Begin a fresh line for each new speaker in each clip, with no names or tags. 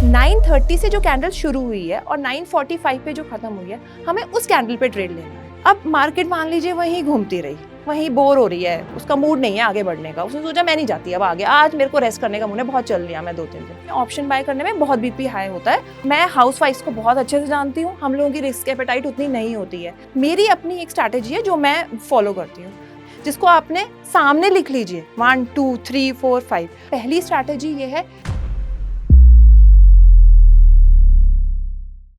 9:30 से जो कैंडल शुरू हुई है और 9:45 पे जो खत्म हुई है, हमें उस कैंडल पे ट्रेड लेना है। अब मार्केट मान लीजिए वहीं घूमती रही, वहीं बोर हो रही है, उसका मूड नहीं है आगे बढ़ने का। उसने सोचा मैं नहीं जाती अब आगे, आज मेरे को रेस्ट करने का मूड है, बहुत चल लिया मैं 2-3 दिन। ऑप्शन बाय करने में बहुत बीपी हाई होता है। मैं हाउसवाइफ्स को बहुत अच्छे से जानती हूँ, हम लोगों की रिस्क एपेटाइट उतनी नहीं होती है। मेरी अपनी एक स्ट्रैटेजी है जो मैं फॉलो करती हूँ, जिसको आपने सामने लिख लीजिए 1 2 3 4 5। पहली स्ट्रैटेजी ये है,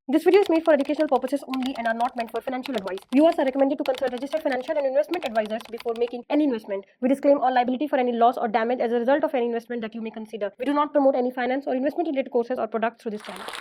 This video is made for educational purposes only and are not meant for financial advice. Viewers are recommended to consult registered financial and investment advisors before making any investment. We disclaim all liability for any loss or damage as a result of any investment that you may consider. We do not promote any finance or investment related courses or products through this channel.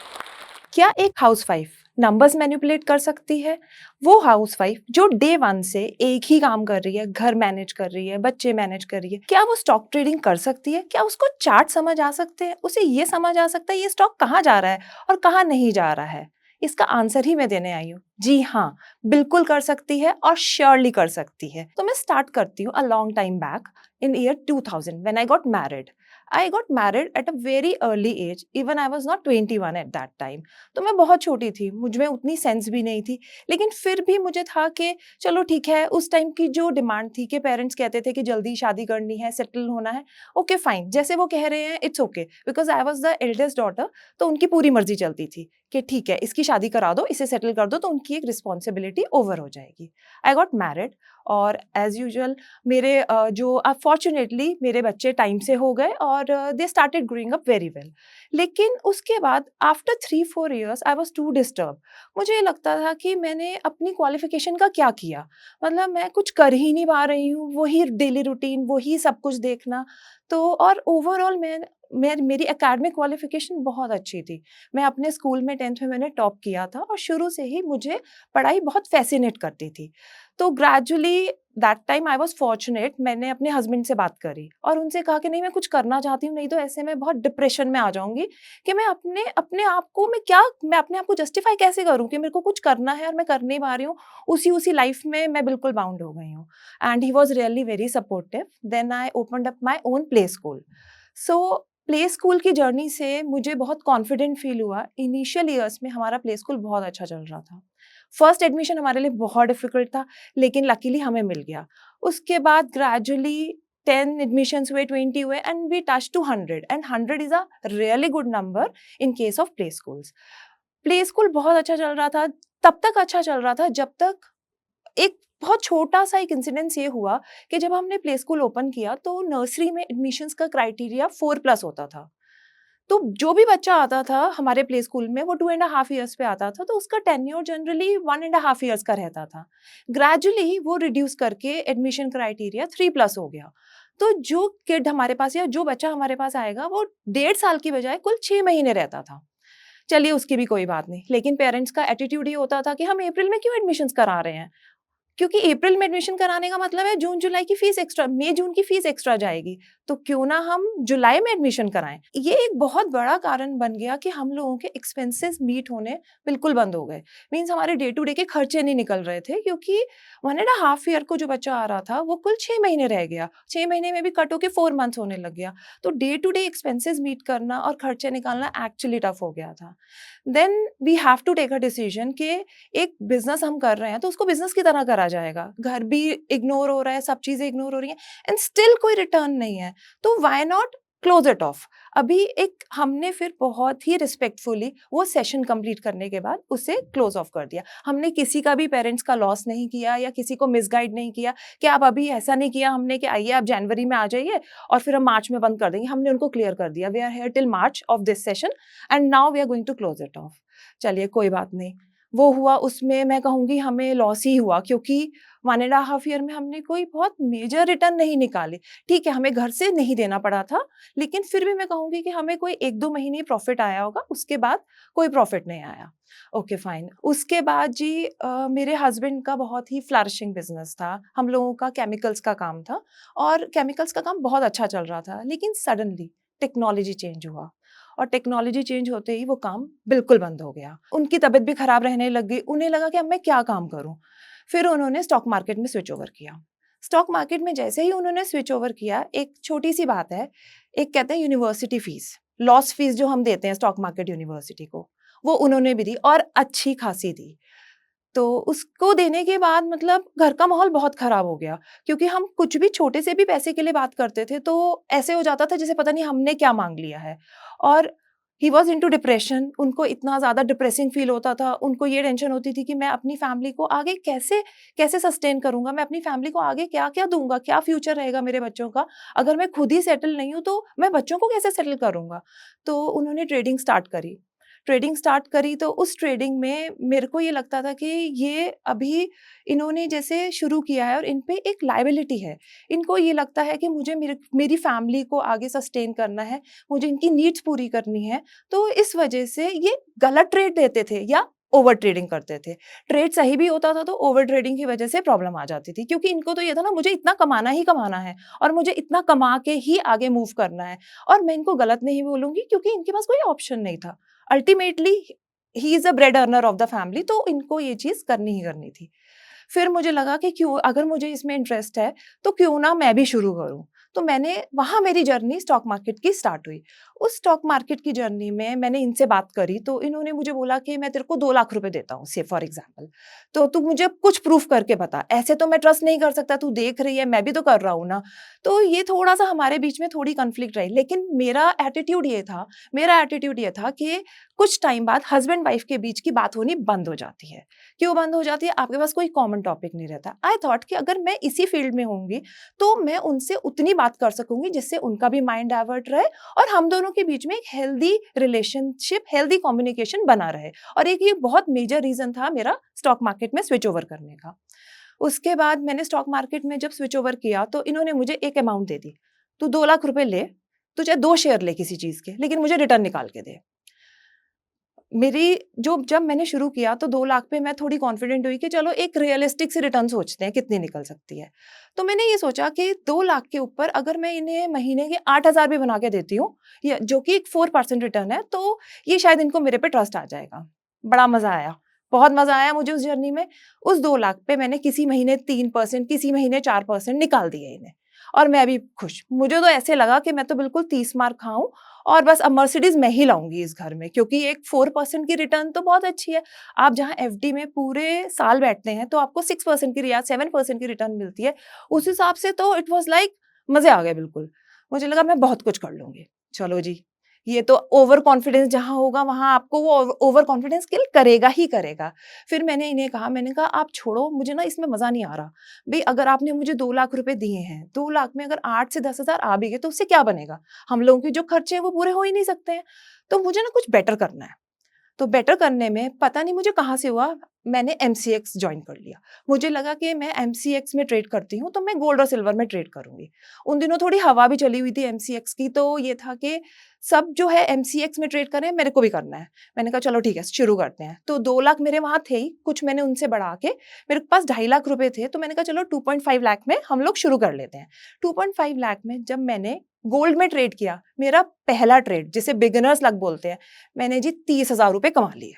क्या एक housewife numbers manipulate कर सकती है? वो housewife जो day 1 से एक ही काम कर रही है, घर मैनेज कर रही है, बच्चे मैनेज कर रही है, क्या वो स्टॉक ट्रेडिंग कर सकती है? क्या उसको चार्ट समझ आ सकते हैं? उसे ये समझ आ सकता है ये स्टॉक कहाँ जा रहा है और कहाँ नहीं जा रहा है? इसका आंसर ही मैं देने आई हूँ। जी हाँ, बिल्कुल कर सकती है और श्योरली कर सकती है। तो मैं स्टार्ट करती हूँ a long time back in year 2000 when I got married. I got married at a very early age. Even I was not 21 at that time. तो मैं बहुत छोटी थी, मुझ में उतनी सेंस भी नहीं थी, लेकिन फिर भी मुझे था कि चलो ठीक है, उस टाइम की जो डिमांड थी कि पेरेंट्स कहते थे कि जल्दी शादी करनी है, सेटल होना है, ओके फाइन, जैसे वो कह रहे हैं it's okay, because I was the eldest daughter, तो उनकी पूरी मर्जी चलती थी कि ठीक है इसकी शादी करा दो, इसे सेटल कर दो, तो उनकी एक रिस्पॉन्सिबिलिटी ओवर हो जाएगी। आई गॉट मैरिड और एज यूजल मेरे जो अनफॉर्चुनेटली मेरे बच्चे टाइम से हो गए और they started growing up very well. लेकिन उसके बाद after 3-4 years I was too disturb. मुझे ये लगता था कि मैंने अपनी क्वालिफिकेशन का क्या किया, मतलब मैं कुछ कर ही नहीं पा रही हूँ, वही डेली रूटीन, वही सब कुछ देखना। तो और ओवरऑल मैं मेरी एकेडमिक क्वालिफिकेशन बहुत अच्छी थी। मैं अपने स्कूल में 10th में मैंने टॉप किया था और शुरू से ही मुझे पढ़ाई बहुत फैसिनेट करती थी। तो gradually that time I was fortunate, मैंने अपने हस्बैंड से बात करी और उनसे कहा कि नहीं मैं कुछ करना चाहती हूँ, नहीं तो ऐसे में बहुत डिप्रेशन में आ जाऊंगी कि मैं अपने अपने आप को मैं अपने आप को जस्टिफाई कैसे करूँ कि मेरे को कुछ करना है और मैं कर नहीं पा रही हूँ। उसी लाइफ में मैं बिल्कुल बाउंड हो गई हूँ। And he was really very supportive. Then I opened up my own play school. So play school की जर्नी से मुझे बहुत कॉन्फिडेंट फील हुआ। इनिशियल ईयर्स में हमारा प्ले स्कूल बहुत अच्छा चल रहा था। फर्स्ट एडमिशन हमारे लिए बहुत डिफिकल्ट था, लेकिन लकीली हमें मिल गया। उसके बाद ग्रेजुअली 10 एडमिशंस हुए, 20 हुए and we touch to 100 and 100 is a really good number in case of play schools. Play school बहुत अच्छा चल रहा था, तब तक अच्छा चल रहा था जब तक एक बहुत छोटा-सा एक इंसिडेंस ये हुआ कि जब हमने प्ले स्कूल ओपन किया तो नर्सरी में एडमिशंस का क्राइटेरिया 4+ होता था। तो जो भी बच्चा आता था हमारे प्ले स्कूल में वो 2.5 ईयर्स पे आता था, तो उसका टेन्योर जनरली 1.5 ईयर्स का रहता था। ग्रेजुअली वो रिड्यूस करके एडमिशन क्राइटेरिया 3+ हो गया। तो जो किड हमारे पास या जो बच्चा हमारे पास आएगा वो 1.5 साल की बजाय कुल 6 महीने रहता था। चलिए उसकी भी कोई बात नहीं, लेकिन पेरेंट्स का एटीट्यूड ये होता था कि हम अप्रैल में क्यों एडमिशंस करा रहे हैं? क्योंकि अप्रैल में एडमिशन कराने का मतलब है जून जुलाई की फीस एक्स्ट्रा, मई जून की फीस एक्स्ट्रा जाएगी, तो क्यों ना हम जुलाई में एडमिशन कराएं। ये एक बहुत बड़ा कारण बन गया कि हम लोगों के एक्सपेंसेस मीट होने बिल्कुल बंद हो गए। मींस हमारे डे टू डे के खर्चे नहीं निकल रहे थे, क्योंकि 1.5 ईयर को जो बच्चा आ रहा था वो कुल 6 महीने रह गया, 6 महीने में भी कट होके 4 मंथ्स होने लग गया। तो day to day expenses meet करना और खर्चे निकालना एक्चुअली टफ हो गया था। Then we have to take a decision कि एक बिजनेस हम कर रहे हैं तो उसको बिजनेस की तरह करा जाएगा। घर भी इग्नोर हो रहा है, सब चीजें इग्नोर हो रही हैं एंड स्टिल कोई रिटर्न नहीं है, तो why not close it of. अभी एक हमने फिर बहुत ही रिस्पेक्टफुली वो सेशन कंप्लीट करने के बाद उसे क्लोज ऑफ कर दिया। हमने किसी का भी पेरेंट्स का लॉस नहीं किया या किसी को मिसगाइड नहीं किया कि आप अभी ऐसा नहीं किया हमने कि आइए आप जनवरी में आ जाइए और फिर हम मार्च में बंद कर देंगे। हमने उनको क्लियर कर दिया we are here till March of this session and now we are going to close it off. चलिए कोई बात नहीं, वो हुआ, उसमें मैं कहूँगी हमें लॉस ही हुआ, क्योंकि 1.5 ईयर में हमने कोई बहुत मेजर रिटर्न नहीं निकाले। ठीक है, हमें घर से नहीं देना पड़ा था, लेकिन फिर भी मैं कहूँगी कि हमें कोई 1-2 महीने प्रॉफिट आया होगा, उसके बाद कोई प्रॉफिट नहीं आया। Okay fine. उसके बाद जी मेरे हस्बैंड का बहुत ही फ्लरिशिंग बिजनेस था। हम लोगों का केमिकल्स का काम था और केमिकल्स का काम बहुत अच्छा चल रहा था, लेकिन सडनली टेक्नोलॉजी चेंज हुआ और टेक्नोलॉजी चेंज होते ही वो काम बिल्कुल बंद हो गया। उनकी तबीयत भी खराब रहने लग गई, उन्हें लगा कि अब मैं क्या काम करूं। फिर उन्होंने स्टॉक मार्केट में स्विच ओवर किया। स्टॉक मार्केट में जैसे ही उन्होंने स्विच ओवर किया, एक छोटी सी बात है, एक कहते हैं यूनिवर्सिटी फीस, लॉस फीस जो हम देते हैं स्टॉक मार्केट यूनिवर्सिटी को, वो उन्होंने भी दी और अच्छी खासी दी। तो उसको देने के बाद मतलब घर का माहौल बहुत खराब हो गया, क्योंकि हम कुछ भी छोटे से भी पैसे के लिए बात करते थे तो ऐसे हो जाता था जैसे पता नहीं हमने क्या माँग लिया है। और ही वाज़ इंटू डिप्रेशन, उनको इतना ज़्यादा डिप्रेसिंग फ़ील होता था, उनको ये टेंशन होती थी कि मैं अपनी फैमिली को आगे कैसे कैसे सस्टेन करूँगा? मैं अपनी फैमिली को आगे क्या-क्या दूँगा? क्या फ्यूचर रहेगा मेरे बच्चों का? अगर मैं खुद ही सेटल नहीं हूँ तो मैं बच्चों को कैसे सेटल करूँगा? तो उन्होंने ट्रेडिंग स्टार्ट करी तो उस ट्रेडिंग में मेरे को ये लगता था कि ये अभी इन्होंने जैसे शुरू किया है और इन पे एक लायबिलिटी है। इनको ये लगता है कि मुझे मेरी फैमिली को आगे सस्टेन करना है, मुझे इनकी नीड्स पूरी करनी है। तो इस वजह से ये गलत ट्रेड देते थे या ओवर ट्रेडिंग करते थे। ट्रेड सही भी होता था तो ओवर ट्रेडिंग की वजह से प्रॉब्लम आ जाती थी, क्योंकि इनको तो ये था ना मुझे इतना कमाना ही कमाना है और मुझे इतना कमा के ही आगे मूव करना है। और मैं इनको गलत नहीं बोलूँगी क्योंकि इनके पास कोई ऑप्शन नहीं था। Ultimately he is a bread earner of the family, तो इनको ये चीज़ करनी ही करनी थी। फिर मुझे लगा कि क्यों अगर मुझे इसमें इंटरेस्ट है, तो क्यों ना मैं भी शुरू करूँ। तो मैंने वहाँ मेरी जर्नी स्टॉक मार्केट की स्टार्ट हुई। उस स्टॉक मार्केट की जर्नी में मैंने इनसे बात करी तो इन्होंने मुझे बोला कि मैं तेरे को 2 लाख रुपए देता हूँ से फॉर एग्ज़ाम्पल, तो तू मुझे कुछ प्रूफ़ करके बता। ऐसे तो मैं ट्रस्ट नहीं कर सकता, तू देख रही है, मैं भी तो कर रहा हूँ ना। तो ये थोड़ा-सा हमारे बीच में थोड़ी कॉन्फ्लिक्ट रही, लेकिन मेरा एटीट्यूड ये था कि कुछ टाइम बाद हस्बैंड वाइफ के बीच की बात होनी बंद हो जाती है। क्यों बंद हो जाती है? आपके पास कोई कॉमन टॉपिक नहीं रहता। आई थॉट कि अगर मैं इसी फील्ड में होंगी, तो मैं उनसे उतनी बात कर सकूँगी जिससे उनका भी माइंड डाइवर्ट रहे और हम दोनों के बीच में एक हेल्दी रिलेशनशिप, हेल्दी कम्युनिकेशन बना रहे। और एक ये बहुत मेजर रीज़न था मेरा स्टॉक मार्केट में स्विच ओवर करने का। उसके बाद मैंने स्टॉक मार्केट में जब स्विच ओवर किया, तो इन्होंने मुझे एक अमाउंट दे दी, "तू 2 लाख रुपए ले, तू चाहे 2 शेयर ले किसी चीज़ के, लेकिन मुझे रिटर्न निकाल के दे।" मेरी जो जब मैंने शुरू किया तो 2 लाख पे मैं थोड़ी कॉन्फिडेंट हुई कि चलो एक रियलिस्टिक सी रिटर्न सोचते हैं कितनी निकल सकती है। तो मैंने ये सोचा कि 2 लाख के ऊपर अगर मैं इन्हें महीने के 8,000 भी बना के देती हूँ, या जो कि एक 4% रिटर्न है, तो ये शायद इनको मेरे पे ट्रस्ट आ जाएगा। बड़ा मज़ा आया, बहुत मज़ा आया मुझे उस जर्नी में। उस 2 लाख पे मैंने किसी महीने 3%, किसी महीने 4% निकाल दिए इन्हें और मैं भी खुश। मुझे तो ऐसे लगा कि मैं तो बिल्कुल 30 मार खाऊँ और बस अब मर्सिडीज़ मैं ही लाऊँगी इस घर में, क्योंकि एक 4% की रिटर्न तो बहुत अच्छी है। आप जहाँ एफडी में पूरे साल बैठते हैं, तो आपको 6% की या 7% की रिटर्न मिलती है। उस हिसाब से तो इट वाज़ लाइक मज़े आ गए बिल्कुल। मुझे लगा मैं बहुत कुछ कर लूँगी। चलो जी, ये तो ओवर कॉन्फिडेंस जहाँ होगा वहाँ आपको वो ओवर कॉन्फिडेंस किल करेगा ही करेगा। फिर मैंने इन्हें कहा, मैंने कहा आप छोड़ो, मुझे ना इसमें मज़ा नहीं आ रहा। भई अगर आपने मुझे 2 लाख रुपए दिए हैं, 2 लाख में अगर 8 से 10,000 आ भी गए तो उससे क्या बनेगा? हम लोगों के जो खर्चे हैं वो पूरे हो ही नहीं सकते हैं। तो मुझे ना कुछ बेटर करना है। तो बेटर करने में पता नहीं मुझे कहाँ से हुआ, मैंने एमसीएक्स जॉइन कर लिया। मुझे लगा कि मैं एमसीएक्स में ट्रेड करती हूँ, तो मैं गोल्ड और सिल्वर में ट्रेड करूँगी। उन दिनों थोड़ी हवा भी चली हुई थी एमसीएक्स की, तो ये था कि सब जो है एमसीएक्स में ट्रेड कर रहे हैं, मेरे को भी करना है। मैंने कहा चलो ठीक है, शुरू करते हैं। तो 2 लाख मेरे वहाँ थे ही, कुछ मैंने उनसे बढ़ा के मेरे पास 2.5 लाख रुपए थे, तो मैंने कहा चलो 2.5 लाख में हम लोग शुरू कर लेते हैं। 2.5 लाख में जब मैंने गोल्ड में ट्रेड किया, मेरा पहला ट्रेड जिसे बिगिनर्स लक बोलते हैं, मैंने जी 30,000 रुपए कमा लिए।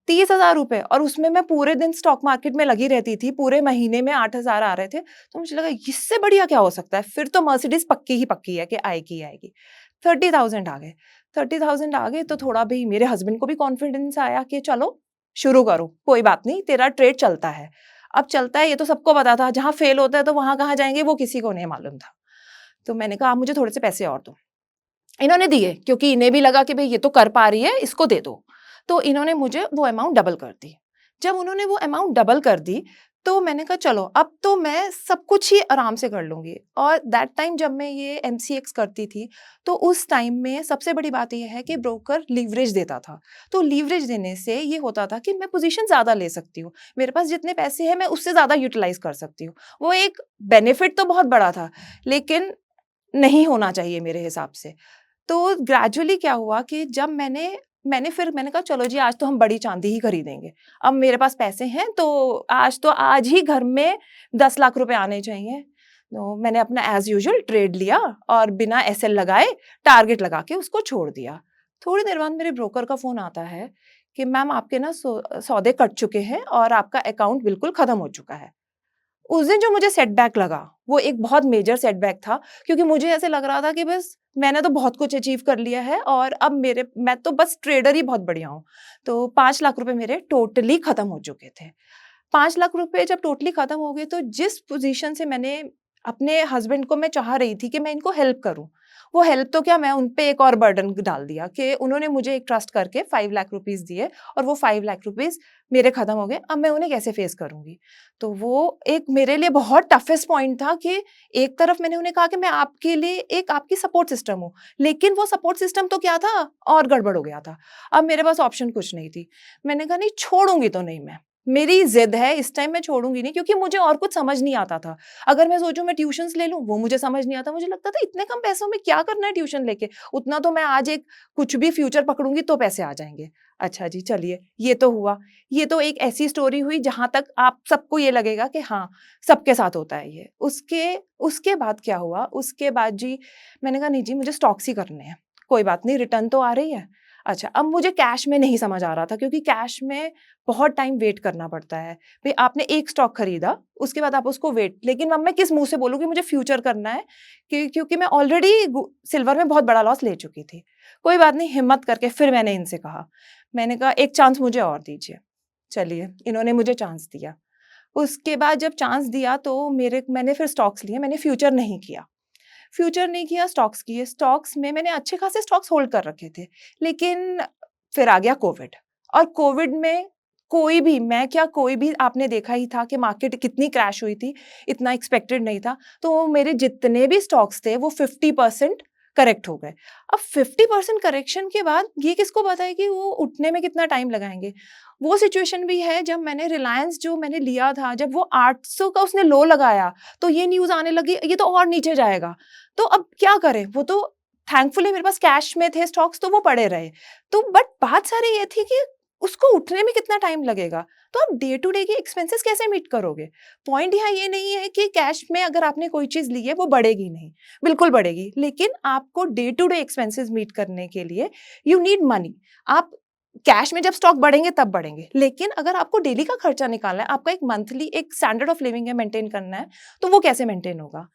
30,000 रुपए, और उसमें मैं पूरे दिन स्टॉक मार्केट में लगी रहती थी, पूरे महीने में 8,000 आ रहे थे, तो मुझे लगा इससे बढ़िया क्या हो सकता है? फिर तो मर्सिडीज़ पक्की ही पक्की है कि आएगी ही आएगी। 30,000 आ गए, 30,000 आ गए तो थोड़ा भई मेरे हस्बैंड को भी कॉन्फिडेंस आया कि चलो शुरू करो, कोई बात नहीं, तेरा ट्रेड चलता है। अब चलता है ये तो सबको पता था, जहाँ फेल होता है तो वहाँ कहाँ जाएँगे वो किसी को नहीं मालूम था। तो मैंने कहा आप मुझे थोड़े से पैसे और दो। इन्होंने दिए, क्योंकि इन्हें भी लगा कि भई ये तो कर पा रही है, इसको दे दो। तो इन्होंने मुझे वो अमाउंट डबल कर दी। जब उन्होंने वो अमाउंट डबल कर दी, तो मैंने कहा चलो अब तो मैं सब कुछ ही आराम से कर लूँगी। और दैट टाइम जब मैं ये एमसीएक्स करती थी, तो उस टाइम में सबसे बड़ी बात ये है कि ब्रोकर लीवरेज देता था। तो लीवरेज देने से ये होता था कि मैं पोज़ीशन ज़्यादा ले सकती हूँ। मेरे पास जितने पैसे हैं मैं उससे ज़्यादा यूटिलाइज़ कर सकती हूँ। वो एक बेनिफिट तो बहुत बड़ा था, लेकिन नहीं होना चाहिए मेरे हिसाब से। तो ग्रेजुअली क्या हुआ कि जब मैंने कहा चलो जी आज तो हम बड़ी चांदी ही खरीदेंगे। अब मेरे पास पैसे हैं तो आज ही घर में 10 लाख रुपए आने चाहिए। तो मैंने अपना एज़ यूजुअल ट्रेड लिया और बिना एसएल लगाए टारगेट लगा के उसको छोड़ दिया। थोड़ी देर बाद मेरे ब्रोकर का फ़ोन आता है कि मैम आपके ना सौदे कट चुके हैं और आपका अकाउंट बिल्कुल ख़त्म हो चुका है। उस दिन जो मुझे सेटबैक लगा, वो एक बहुत मेजर सेटबैक था, क्योंकि मुझे ऐसे लग रहा था कि बस मैंने तो बहुत कुछ अचीव कर लिया है और अब मैं तो बस ट्रेडर ही बहुत बढ़िया हूँ। तो 5 लाख रुपए मेरे टोटली खत्म हो चुके थे। 5 लाख रुपए जब टोटली खत्म हो गए, तो जिस पोज़ीशन से मैंने अपने हस्बैंड को मैं चाह रही थी कि मैं इनको हेल्प करूँ, वो हेल्प तो क्या, मैं उन पे एक और बर्डन डाल दिया कि उन्होंने मुझे एक ट्रस्ट करके 5 लाख रुपीज़ दिए और वो 5 लाख रुपीज़ मेरे खत्म हो गए। अब मैं उन्हें कैसे फेस करूँगी? तो वो एक मेरे लिए बहुत टफेस्ट पॉइंट था कि एक तरफ मैंने उन्हें कहा कि मैं आपके लिए एक आपकी सपोर्ट सिस्टम हूँ, लेकिन वो सपोर्ट सिस्टम तो क्या था, और गड़बड़ हो गया था। अब मेरे पास ऑप्शन कुछ नहीं थी। मैंने कहा नहीं, छोड़ूँगी तो नहीं मैं। मेरी ज़िद है, इस टाइम मैं छोड़ूँगी नहीं, क्योंकि मुझे और कुछ समझ नहीं आता था। अगर मैं सोचूँ मैं ट्यूशन्स ले लूँ, वो मुझे समझ नहीं आता। मुझे लगता था इतने कम पैसों में क्या करना है ट्यूशन लेके? उतना तो मैं आज एक कुछ भी फ्यूचर पकड़ूँगी तो पैसे आ जाएँगे। अच्छा जी, चलिए, ये तो हुआ। ये तो एक ऐसी स्टोरी हुई जहाँ तक आप सबको ये लगेगा कि हाँ, सबके साथ होता है ये। उसके उसके बाद क्या हुआ? उसके बाद जी, मैंने कहा नहीं जी, मुझे स्टॉक्स ही करने हैं। कोई बात नहीं, रिटर्न तो आ रही है। अच्छा, अब मुझे कैश में नहीं समझ आ रहा था, क्योंकि कैश में बहुत टाइम वेट करना पड़ता है। भई आपने एक स्टॉक खरीदा, उसके बाद आप उसको वेट, लेकिन अब मैं किस मुँह से बोलूँ कि मुझे फ्यूचर करना है, क्योंकि मैं ऑलरेडी सिल्वर में बहुत बड़ा लॉस ले चुकी थी। कोई बात नहीं, हिम्मत करके फिर मैंने इनसे कहा। मैंने कहा एक चांस मुझे और दीजिए। चलिए, इन्होंने मुझे चांस दिया। उसके बाद जब चांस दिया तो मैंने फिर स्टॉक्स लिए, मैंने फ्यूचर नहीं किया। फ्यूचर नहीं किया, स्टॉक्स किए। स्टॉक्स में मैंने अच्छे खासे स्टॉक्स होल्ड कर रखे थे। लेकिन फिर आ गया कोविड, और कोविड में कोई भी आपने देखा ही था कि मार्केट कितनी क्रैश हुई थी, इतना एक्सपेक्टेड नहीं था। तो मेरे जितने भी स्टॉक्स थे वो 50% करेक्ट हो गए। अब 50% करेक्शन के बाद ये किसको पता है कि वो उठने में कितना टाइम लगाएँगे। वो सिचुएशन भी है जब मैंने रिलायंस जो मैंने लिया था, जब वो 800 का उसने लो लगाया, तो ये न्यूज़ आने लगी ये तो और नीचे जाएगा। तो अब क्या करें? वो तो थैंकफुली मेरे पास कैश में थे स्टॉक्स, तो वो पड़े रहे। तो बट बात सारी ये थी कि उसको उठने में कितना टाइम लगेगा? तो आप डे टू डे के एक्सपेंसेस कैसे मीट करोगे? पॉइंट यहाँ ये नहीं है कि कैश में अगर आपने कोई चीज़ ली है वो बढ़ेगी नहीं, बिल्कुल बढ़ेगी। लेकिन आपको day to day expenses meet करने के लिए यू नीड मनी। आप कैश में जब स्टॉक बढ़ेंगे तब बढ़ेंगे। लेकिन अगर आपको डेली का खर्चा निकालना है, आपका एक मंथली एक स्टैंडर्ड ऑफ लिविंग है मेंटेन करना है, तो वो कैसे मेंटेन होगा?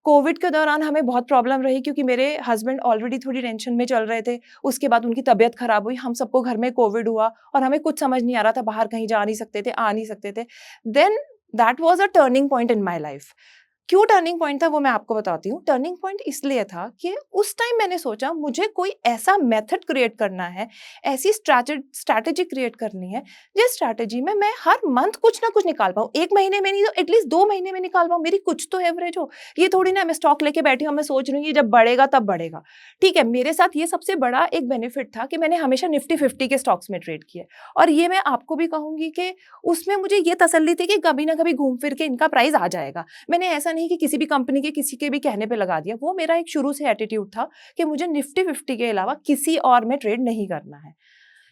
कोविड के दौरान हमें बहुत प्रॉब्लम रही, क्योंकि मेरे हस्बैंड ऑलरेडी थोड़ी टेंशन में चल रहे थे। उसके बाद उनकी तबीयत खराब हुई, हम सबको घर में कोविड हुआ और हमें कुछ समझ नहीं आ रहा था, बाहर कहीं जा नहीं सकते थे, आ नहीं सकते थे। Then that was a turning point in my life. क्यों टर्निंग पॉइंट था वो मैं आपको बताती हूँ। टर्निंग पॉइंट इसलिए था कि उस टाइम मैंने सोचा मुझे कोई ऐसा मेथड क्रिएट करना है, ऐसी स्ट्रैटेजी क्रिएट करनी है, जिस स्ट्रैटेजी में मैं हर मंथ कुछ ना कुछ निकाल पाऊँ। 1 महीने में नहीं तो एटलीस्ट 2 महीने में निकाल पाऊँ, मेरी कुछ तो एवरेज हो। ये थोड़ी ना मैं स्टॉक लेके बैठी हूँ, मैं सोच रही हूँ ये जब बढ़ेगा तब बढ़ेगा। ठीक है, मेरे साथ ये सबसे बड़ा एक बेनिफिट था कि मैंने हमेशा निफ्टी 50 के स्टॉक्स में ट्रेड किया, और ये मैं आपको भी कहूँगी कि उसमें मुझे ये तसल्ली थी कि कभी ना कभी घूम फिर के इनका प्राइस आ जाएगा। मैंने ऐसा नहीं कि किसी भी कंपनी के किसी के भी कहने पे लगा दिया। वो मेरा एक शुरू से एटीट्यूड था कि मुझे निफ्टी 50 के अलावा किसी और में ट्रेड नहीं करना है।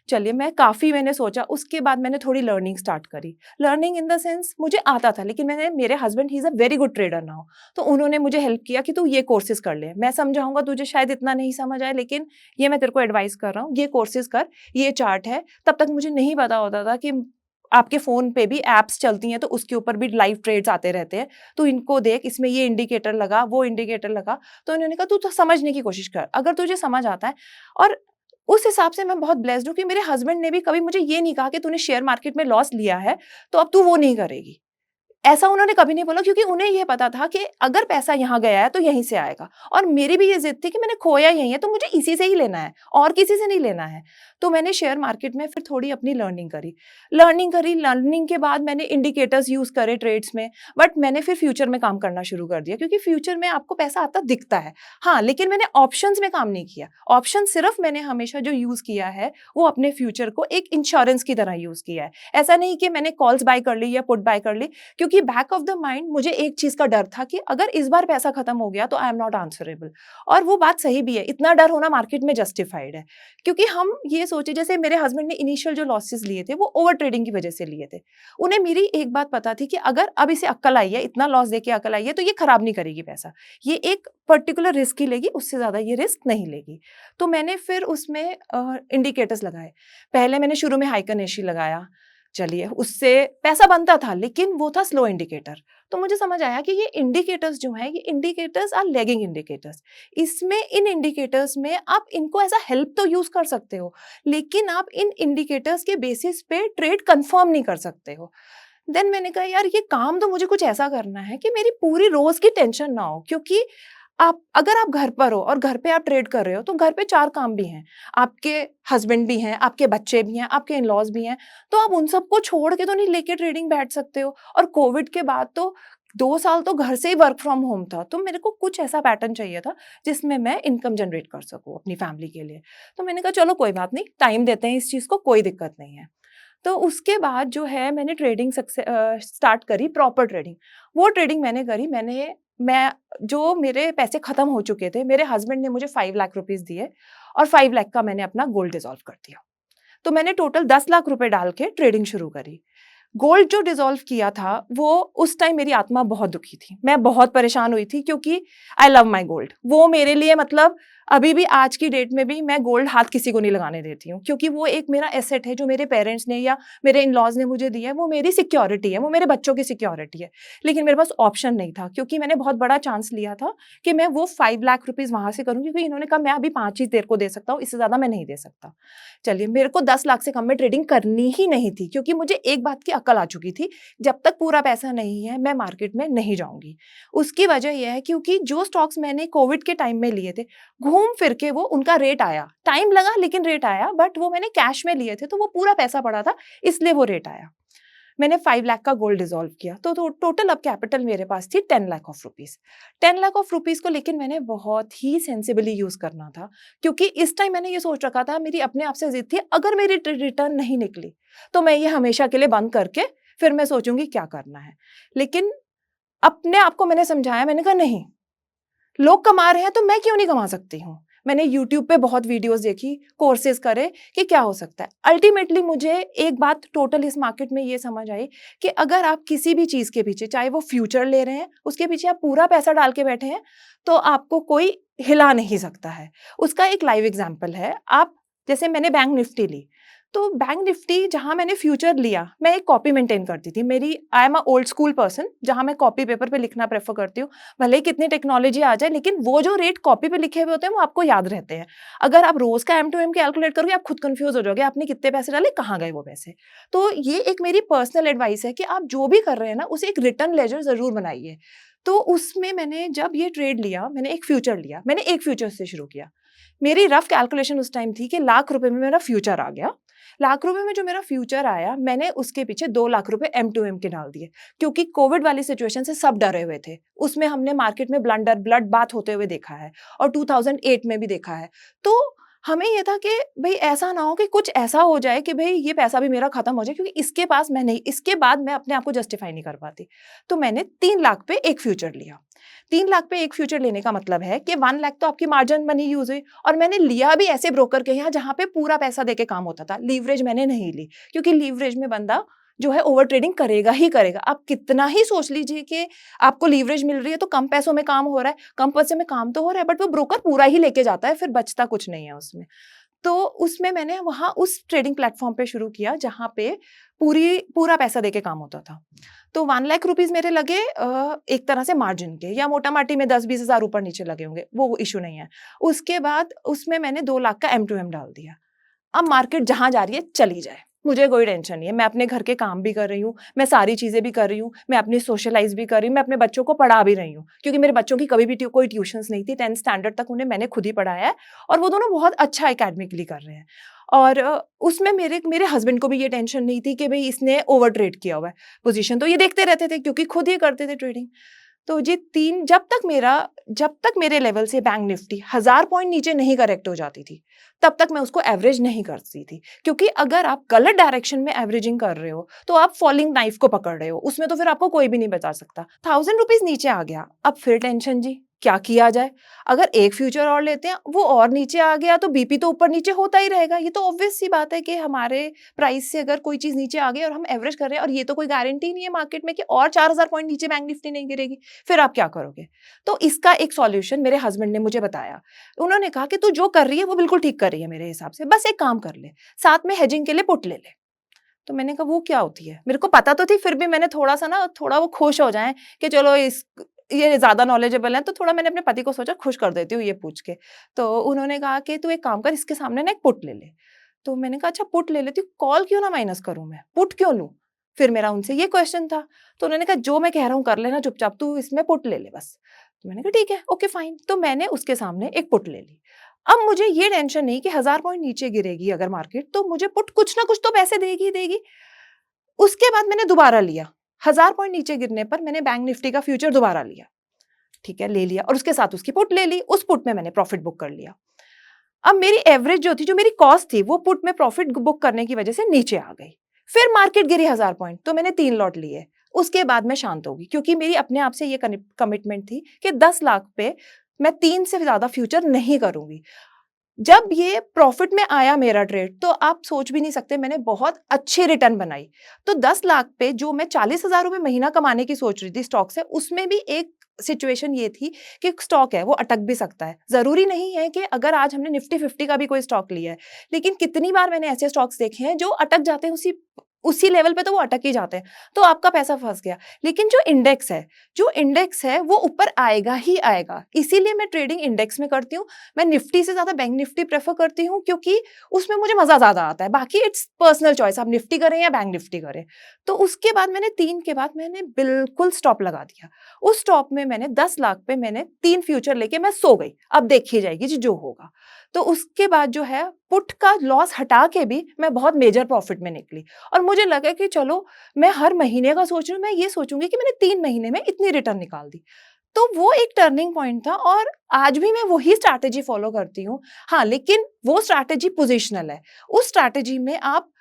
चलिए, मैंने सोचा, उसके बाद मैंने थोड़ी लर्निंग स्टार्ट करी। लर्निंग इन द सेंस मुझे आता था, लेकिन मेरे husband he is a very good trader now. तो उन्होंने मुझे हेल्प किया कि तू ये कोर्सेज़ कर ले। मैं समझाऊँगा तुझे शायद इतना नहीं समझ आए, लेकिन ये मैं तेरे को एडवाइस कर रहा हूँ, ये कोर्सेज़ कर, ये चार्ट है। तब तक मुझे नहीं पता होता था कि आपके फ़ोन पे भी ऐप्स चलती हैं, तो उसके ऊपर भी लाइव ट्रेड्स आते रहते हैं। तू इनको देख, इसमें ये इंडिकेटर लगा, वो इंडिकेटर लगा। तो उन्होंने कहा तू तो समझने की कोशिश कर, अगर तुझे समझ आता है। और उस हिसाब से मैं बहुत ब्लेस्ड हूँ कि मेरे हस्बैंड ने भी कभी मुझे ये नहीं कहा कि तूने शेयर मार्केट में लॉस लिया है, तो अब तू वो नहीं करेगी। ऐसा उन्होंने कभी नहीं बोला, क्योंकि उन्हें ये पता था कि अगर पैसा यहाँ गया है तो यहीं से आएगा, और मेरी भी ये ज़िद थी कि मैंने खोया यहीं है तो मुझे इसी से ही लेना है और किसी से नहीं लेना है। तो मैंने शेयर मार्केट में फिर थोड़ी अपनी लर्निंग के बाद मैंने इंडिकेटर्स यूज़ करे ट्रेड्स में, बट मैंने फिर फ्यूचर में काम करना शुरू कर दिया, क्योंकि फ्यूचर में आपको पैसा आता दिखता है। हाँ, लेकिन मैंने ऑप्शंस में काम नहीं किया। ऑप्शन सिर्फ मैंने हमेशा जो यूज़ किया है वो अपने फ्यूचर को एक इंश्योरेंस की तरह यूज़ किया है। ऐसा नहीं कि मैंने कॉल्स बाय कर ली या पुट बाय कर ली, क्योंकि बैक ऑफ द माइंड मुझे एक चीज का डर था कि अगर इस बार पैसा खत्म हो गया तो आई एम नॉट आंसरेबल। और वो बात सही भी है, इतना डर होना मार्केट में जस्टिफाइड है, क्योंकि हम ये सोचे, जैसे मेरे हस्बैंड ने इनिशियल जो लॉसेस लिए थे वो ओवर ट्रेडिंग की वजह से लिए थे। उन्हें मेरी एक बात पता थी कि अगर अब इसे अक्ल आई है, इतना लॉस देके अक्ल आई है, तो ये खराब नहीं करेगी पैसा, ये एक पर्टिकुलर रिस्क ही लेगी, उससे ज्यादा ये रिस्क नहीं लेगी। तो मैंने फिर उसमें इंडिकेटर्स लगाए। पहले मैंने शुरू में हाइकन एशी लगाया। चलिए, उससे पैसा बनता था, लेकिन वो था स्लो इंडिकेटर। तो मुझे समझ आया कि ये इंडिकेटर्स जो हैं, ये इंडिकेटर्स आर लैगिंग इंडिकेटर्स। इसमें इन इंडिकेटर्स में आप इनको एज़ अ हेल्प तो यूज़ कर सकते हो, लेकिन आप इन इंडिकेटर्स के बेसिस पे ट्रेड कन्फर्म नहीं कर सकते हो। देन मैंने कहा यार ये काम तो मुझे कुछ ऐसा करना है कि मेरी पूरी रोज़ की टेंशन ना हो, क्योंकि आप अगर आप घर पर हो और घर पे आप ट्रेड कर रहे हो, तो घर पे 4 काम भी हैं। आपके हस्बैंड भी हैं, आपके बच्चे भी हैं, आपके इन-लॉज़ भी हैं, तो आप उन सबको छोड़ के तो नहीं लेके ट्रेडिंग बैठ सकते हो। और कोविड के बाद तो 2 साल तो घर से ही वर्क फ्रॉम होम था, तो मेरे को कुछ ऐसा पैटर्न चाहिए था, जिसमें मैं इनकम जनरेट कर सकूँ अपनी फैमिली के लिए। तो मैंने कहा चलो कोई बात नहीं, टाइम देते हैं इस चीज़ को, कोई दिक्कत नहीं है। तो उसके बाद जो है मैंने ट्रेडिंग स्टार्ट करी, प्रॉपर ट्रेडिंग। वो ट्रेडिंग मैंने करी, मैं जो मेरे पैसे खत्म हो चुके थे, मेरे हस्बैंड ने मुझे 5 लाख रुपीज़ दिए और 5 लाख का मैंने अपना गोल्ड डिसॉल्व कर दिया। तो मैंने टोटल 10 लाख रुपए डाल के ट्रेडिंग शुरू करी। गोल्ड जो डिसॉल्व किया था, वो उस टाइम मेरी आत्मा बहुत दुखी थी। मैं बहुत परेशान हुई थी, क्योंकि आई लव माय गोल्ड। वो मेरे लिए मतलब अभी भी आज की डेट में भी मैं गोल्ड हाथ किसी को नहीं लगाने देती हूँ, क्योंकि वो एक मेरा एसेट है जो मेरे पेरेंट्स ने या मेरे इन-लॉज़ ने मुझे दिया है, वो मेरी सिक्योरिटी है, वो मेरे बच्चों की सिक्योरिटी है। लेकिन मेरे पास ऑप्शन नहीं था, क्योंकि मैंने बहुत बड़ा चांस लिया था कि मैं वो 5 लाख रुपीज़ वहाँ से करूँगी, क्योंकि इन्होंने कहा मैं अभी 5 ही तेरे को दे सकता हूँ, इससे ज़्यादा मैं नहीं दे सकता। चलिए, मेरे को 10 लाख से कम में ट्रेडिंग करनी ही नहीं थी, क्योंकि मुझे एक बात की अक्ल आ चुकी थी, जब तक पूरा पैसा नहीं है, मैं मार्केट में नहीं जाऊँगी। उसकी वजह ये है क्योंकि जो स्टॉक्स मैंने कोविड के टाइम में लिए थे, घूम फिर के वो उनका रेट आया। टाइम लगा लेकिन रेट आया, बट वो मैंने कैश में लिए थे, तो वो पूरा पैसा पड़ा था, इसलिए वो रेट आया। मैंने 5 लाख का गोल्ड डिसॉल्व किया, तो टोटल अब कैपिटल मेरे पास थी 10 lakh of rupees. 10 lakh of rupees को लेकिन मैंने बहुत ही सेंसिबली यूज़ करना था, क्योंकि इस टाइम मैंने ये सोच रखा था, मेरी अपने आप से ज़िद थी, अगर मेरी रिटर्न नहीं निकली, तो मैं ये हमेशा के लिए बंद करके फिर मैं सोचूँगी क्या करना है। लेकिन अपने आप को मैंने समझाया, मैंने कहा नहीं, लोग कमा रहे हैं तो मैं क्यों नहीं कमा सकती हूँ? मैंने यूट्यूब पे बहुत वीडियोज़ देखी, कोर्सेज़ करे कि क्या हो सकता है। अल्टीमेटली मुझे एक बात टोटल इस मार्केट में ये समझ आई कि अगर आप किसी भी चीज़ के पीछे, चाहे वो फ्यूचर ले रहे हैं, उसके पीछे आप पूरा पैसा डाल के बैठे हैं, तो आपको कोई हिला नहीं सकता है। उसका एक लाइव एग्ज़ाम्पल है, आप जैसे मैंने बैंक निफ्टी ली, तो बैंक निफ्टी जहाँ मैंने फ्यूचर लिया, मैं एक कॉपी मेंटेन करती थी। I am a old school person, जहाँ मैं कॉपी पेपर पे लिखना प्रेफ़र करती हूँ। भले ही कितनी टेक्नोलॉजी आ जाए, लेकिन वो जो रेट कॉपी पे लिखे हुए होते हैं, वो आपको याद रहते हैं। अगर आप रोज़ का एम टू एम कैलकुलेट करोगे, आप खुद कन्फ्यूज़ हो जाओगे, आपने कितने पैसे डाले, कहाँ गए वो पैसे। तो ये एक मेरी पर्सनल एडवाइस है कि आप जो भी कर रहे हैं ना, उसे एक रिटर्न लेजर ज़रूर बनाइए। तो उसमें मैंने जब ये ट्रेड लिया, मैंने एक फ्यूचर लिया, मैंने एक फ्यूचर से शुरू किया। मेरी रफ़ कैलकुलेशन उस टाइम थी कि लाख रुपए में मेरा फ्यूचर आ गया। लाख रुपए में जो मेरा फ्यूचर आया, मैंने उसके पीछे 2 लाख रुपए एम टू एम के डाल दिए, क्योंकि कोविड वाली सिचुएशन से सब डरे हुए थे। उसमें हमने मार्केट में ब्लड बाथ होते हुए देखा है और 2008 में भी देखा है। तो हमें ये था कि भई ऐसा ना हो कि कुछ ऐसा हो जाए कि भई ये पैसा भी मेरा खत्म हो जाए, क्योंकि इसके बाद मैं अपने आप को जस्टिफाई नहीं कर पाती। तो मैंने 3 लाख पे एक फ्यूचर लिया। 3 लाख पे एक फ्यूचर लेने का मतलब है कि 1 लाख तो आपकी मार्जिन मनी यूज़ हुई, और मैंने लिया भी ऐसे ब्रोकर के यहाँ जहाँ पे पूरा पैसा देके काम होता था। लीवरेज मैंने नहीं ली, क्योंकि लीवरेज में बंदा जो है ओवर ट्रेडिंग करेगा ही करेगा। आप कितना ही सोच लीजिए कि आपको लीवरेज मिल रही है, तो कम पैसों में काम हो रहा है, कम पैसे में काम तो हो रहा है, बट वो ब्रोकर पूरा ही लेके जाता है, फिर बचता कुछ नहीं है उसमें। तो उसमें मैंने वहाँ उस ट्रेडिंग प्लेटफ़ॉर्म पे शुरू किया, जहाँ पे पूरा पैसा देके काम होता था। तो 1 लाख रुपीज़ मेरे लगे एक तरह से मार्जिन के, या मोटा-माटी में 10-20 हज़ार ऊपर-नीचे लगे होंगे, वो इश्यू नहीं है। उसके बाद उसमें मैंने 2 लाख का एम टू एम डाल दिया। अब मार्केट जहाँ जा रही है, चली जाए, मुझे कोई टेंशन नहीं है। मैं अपने घर के काम भी कर रही हूँ, मैं सारी चीज़ें भी कर रही हूँ, मैं अपनी सोशलाइज़ भी कर रही हूँ, मैं अपने बच्चों को पढ़ा भी रही हूँ, क्योंकि मेरे बच्चों की कभी भी कोई ट्यूशन्स नहीं थी। 10th स्टैंडर्ड तक उन्हें मैंने खुद ही पढ़ाया है, और वो दोनों बहुत अच्छा एकेडमिकली कर रहे हैं। और उसमें मेरे हस्बैंड को भी ये टेंशन नहीं थी कि भई इसने ओवर ट्रेड किया हुआ है। पोज़ीशन तो ये देखते रहते थे, क्योंकि खुद ही करते थे ट्रेडिंग। तो ये 3 जब तक मेरे लेवल से बैंक निफ्टी 1000 पॉइंट नीचे नहीं करेक्ट हो जाती थी, तब तक मैं उसको एवरेज नहीं करती थी। क्योंकि अगर आप गलत डायरेक्शन में एवरेजिंग कर रहे हो, तो आप फॉलिंग नाइफ को पकड़ रहे हो, उसमें तो फिर आपको कोई भी नहीं बचा सकता। 1000 रुपीज़ नीचे आ गया, अब फिर टेंशन जी, क्या किया जाए? अगर एक फ्यूचर और लेते हैं, वो और नीचे आ गया, तो बीपी तो ऊपर-नीचे होता ही रहेगा। ये तो ऑब्वियस सी बात है कि हमारे प्राइस से अगर कोई चीज़ नीचे आ गई और हम एवरेज कर रहे हैं, और ये तो कोई गारंटी नहीं है मार्केट में कि और 4000 पॉइंट नीचे बैंक निफ्टी नहीं गिरेगी, फिर आप क्या करोगे? तो इसका एक सॉल्यूशन मेरे हस्बैंड ने मुझे बताया। उन्होंने कहा कि तू जो कर रही है वो बिल्कुल ठीक कर रही है मेरे हिसाब से, बस एक काम कर ले, साथ में हेजिंग के लिए पुट ले ले। तो मैंने कहा वो क्या होती है? मेरे को पता तो थी, फिर भी मैंने थोड़ा-सा ना, थोड़ा वो खुश हो जाएँ कि चलो ये ज़्यादा नॉलेजेबल है, तो थोड़ा मैंने अपने पति को सोचा खुश कर देती हूँ ये पूछ के। तो उन्होंने कहा कि तू एक काम कर, इसके सामने ना एक पुट ले ले। तो मैंने कहा अच्छा पुट ले लेती हूँ, कॉल क्यों ना माइनस करूँ मैं? पुट क्यों लूँ? फिर मेरा उनसे ये क्वेश्चन था। तो उन्होंने कहा जो मैं कह रहा हूँ कर लेना चुपचाप, तू इसमें पुट ले ले बस। तो मैंने कहा ठीक है, ओके फाइन। तो मैंने उसके सामने एक पुट ले ली। अब मुझे ये टेंशन नहीं कि 1000 पॉइंट नीचे गिरेगी अगर मार्केट, तो मुझे पुट कुछ ना कुछ तो पैसे देगी ही देगी। उसके बाद मैंने दोबारा लिया। 1000 पॉइंट नीचे गिरने पर मैंने बैंक निफ्टी का फ्यूचर दोबारा लिया। ठीक है, ले लिया और उसके साथ उसकी पुट ले ली। उस पुट में मैंने प्रॉफिट बुक कर लिया। अब मेरी एवरेज जो थी, जो मेरी कॉस्ट थी, वो पुट में प्रॉफिट बुक करने की वजह से नीचे आ गई। फिर मार्केट गिरी 1000 पॉइंट, तो मैंने 3 लॉट लिए। उसके बाद मैं शांत हो गई, क्योंकि मेरी अपने आप से ये कमिटमेंट थी कि 10 लाख पे मैं 3 से ज्यादा फ्यूचर नहीं करूंगी। जब ये प्रॉफिट में आया मेरा ट्रेड, तो आप सोच भी नहीं सकते, मैंने बहुत अच्छी रिटर्न बनाई। तो 10 लाख पे जो मैं 40,000 रुपए महीना कमाने की सोच रही थी स्टॉक से, उसमें भी एक सिचुएशन ये थी कि स्टॉक है वो अटक भी सकता है। जरूरी नहीं है कि अगर आज हमने निफ्टी 50 का भी कोई स्टॉक लिया है, लेकिन कितनी बार मैंने ऐसे स्टॉक्स देखे हैं जो अटक जाते हैं, उसी उसी लेवल पे तो वो अटक ही जाते हैं, तो आपका पैसा फंस गया। लेकिन जो इंडेक्स है वो ऊपर आएगा ही आएगा। इसीलिए मैं ट्रेडिंग इंडेक्स में करती हूँ। मैं निफ्टी से ज्यादा बैंक निफ्टी प्रेफर करती हूँ, क्योंकि उसमें मुझे मजा ज्यादा आता है। बाकी इट्स पर्सनल चॉइस, आप निफ्टी करें या बैंक निफ्टी करें। तो उसके बाद मैंने 3 के बाद मैंने बिल्कुल स्टॉप लगा दिया। उस स्टॉप में मैंने 10 लाख पे मैंने 3 फ्यूचर लेके मैं सो गई, अब देखी जाएगी जी जो होगा। तो उसके बाद जो है पुट का लॉस हटा के भी मैं बहुत मेजर प्रॉफिट में निकली। और मुझे लगा कि चलो, मैं हर महीने का सोच रही हूँ, मैं ये सोचूंगी कि मैंने 3 महीने में इतनी रिटर्न निकाल दी। तो वो एक टर्निंग पॉइंट था, और आज भी मैं वही स्ट्रैटेजी फॉलो करती हूँ। हाँ, लेकिन वो स्ट्रैटेजी पोजिशनल है। उस स्ट्रैटेजी में आप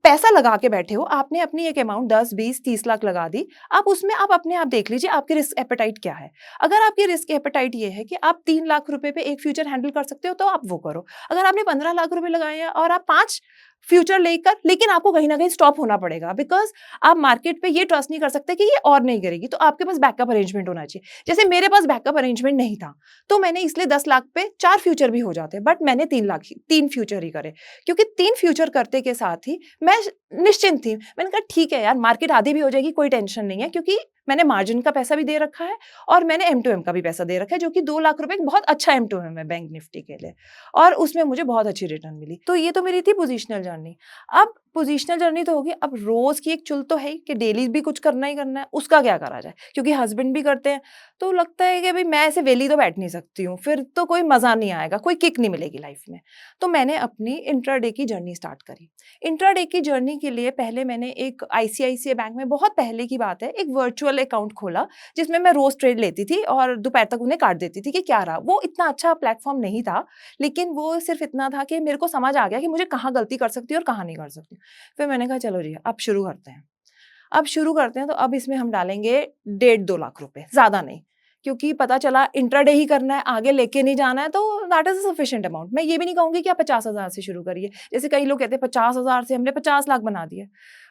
पैसा लगा के बैठे हो, आपने अपनी एक अमाउंट 10, 20, 30 लाख लगा दी। आप उसमें आप अपने आप देख लीजिए आपकी रिस्क एपेटाइट क्या है। अगर आपकी रिस्क एपेटाइट ये है कि आप 3 लाख रुपए पे एक फ्यूचर हैंडल कर सकते हो, तो आप वो करो। अगर आपने 15 लाख रुपए लगाए हैं और आप 5 फ्यूचर लेकर, लेकिन आपको कहीं ना कहीं स्टॉप होना पड़ेगा, बिकॉज आप मार्केट पे ये ट्रस्ट नहीं कर सकते कि ये और नहीं गिरेगी, तो आपके पास बैकअप अरेंजमेंट होना चाहिए। जैसे मेरे पास बैकअप अरेंजमेंट नहीं था, तो मैंने इसलिए 10 लाख पे 4 फ्यूचर भी हो जाते, बट मैंने 3 फ्यूचर ही करे, क्योंकि 3 फ्यूचर करते के साथ ही मैं निश्चिंत थी। मैंने कहा ठीक है यार, मार्केट आधी भी हो जाएगी, कोई टेंशन नहीं है, क्योंकि मैंने मार्जिन का पैसा भी दे रखा है और मैंने M2M का भी पैसा दे रखा है, जो कि 2 लाख रुपए बहुत अच्छा M2M है बैंक निफ्टी के लिए, और उसमें मुझे बहुत अच्छी रिटर्न मिली। तो ये तो मेरी थी पोजिशनल जर्नी। अब पोजिशनल जर्नी तो होगी, अब रोज की एक चुल तो है कि डेली भी कुछ करना ही करना है, उसका क्या करा जाए, क्योंकि हस्बैंड भी करते हैं। तो लगता है कि भाई मैं ऐसे वेली तो बैठ नहीं सकती हूँ, फिर तो कोई मजा नहीं आएगा, कोई किक नहीं मिलेगी लाइफ में। तो मैंने अपनी इंट्राडे की जर्नी स्टार्ट करी। इंट्राडे की जर्नी के लिए पहले मैंने एक आईसीआईसीआई बैंक में, बहुत पहले की बात है, एक वर्चुअल अकाउंट खोला, जिसमें मैं रोज ट्रेड लेती थी और दोपहर तक उन्हें काट देती थी कि क्या रहा। वो इतना अच्छा प्लेटफॉर्म नहीं था, लेकिन वो सिर्फ इतना था कि मेरे को समझ आ गया कि मुझे कहाँ गलती कर सकती हूँ और कहाँ नहीं कर सकती। फिर मैंने कहा चलो जी अब शुरू करते हैं। तो अब इसमें हम डालेंगे 1.5-2 लाख रुपए, ज्यादा नहीं, क्योंकि पता चला इंट्राडे ही करना है, आगे लेके नहीं जाना है, तो दैट इज सफिशिएंट अमाउंट। मैं ये भी नहीं कहूंगी कि आप 50,000 से शुरू करिए। जैसे कई लोग कहते हैं 50,000 से हमने 50 लाख बना दिए।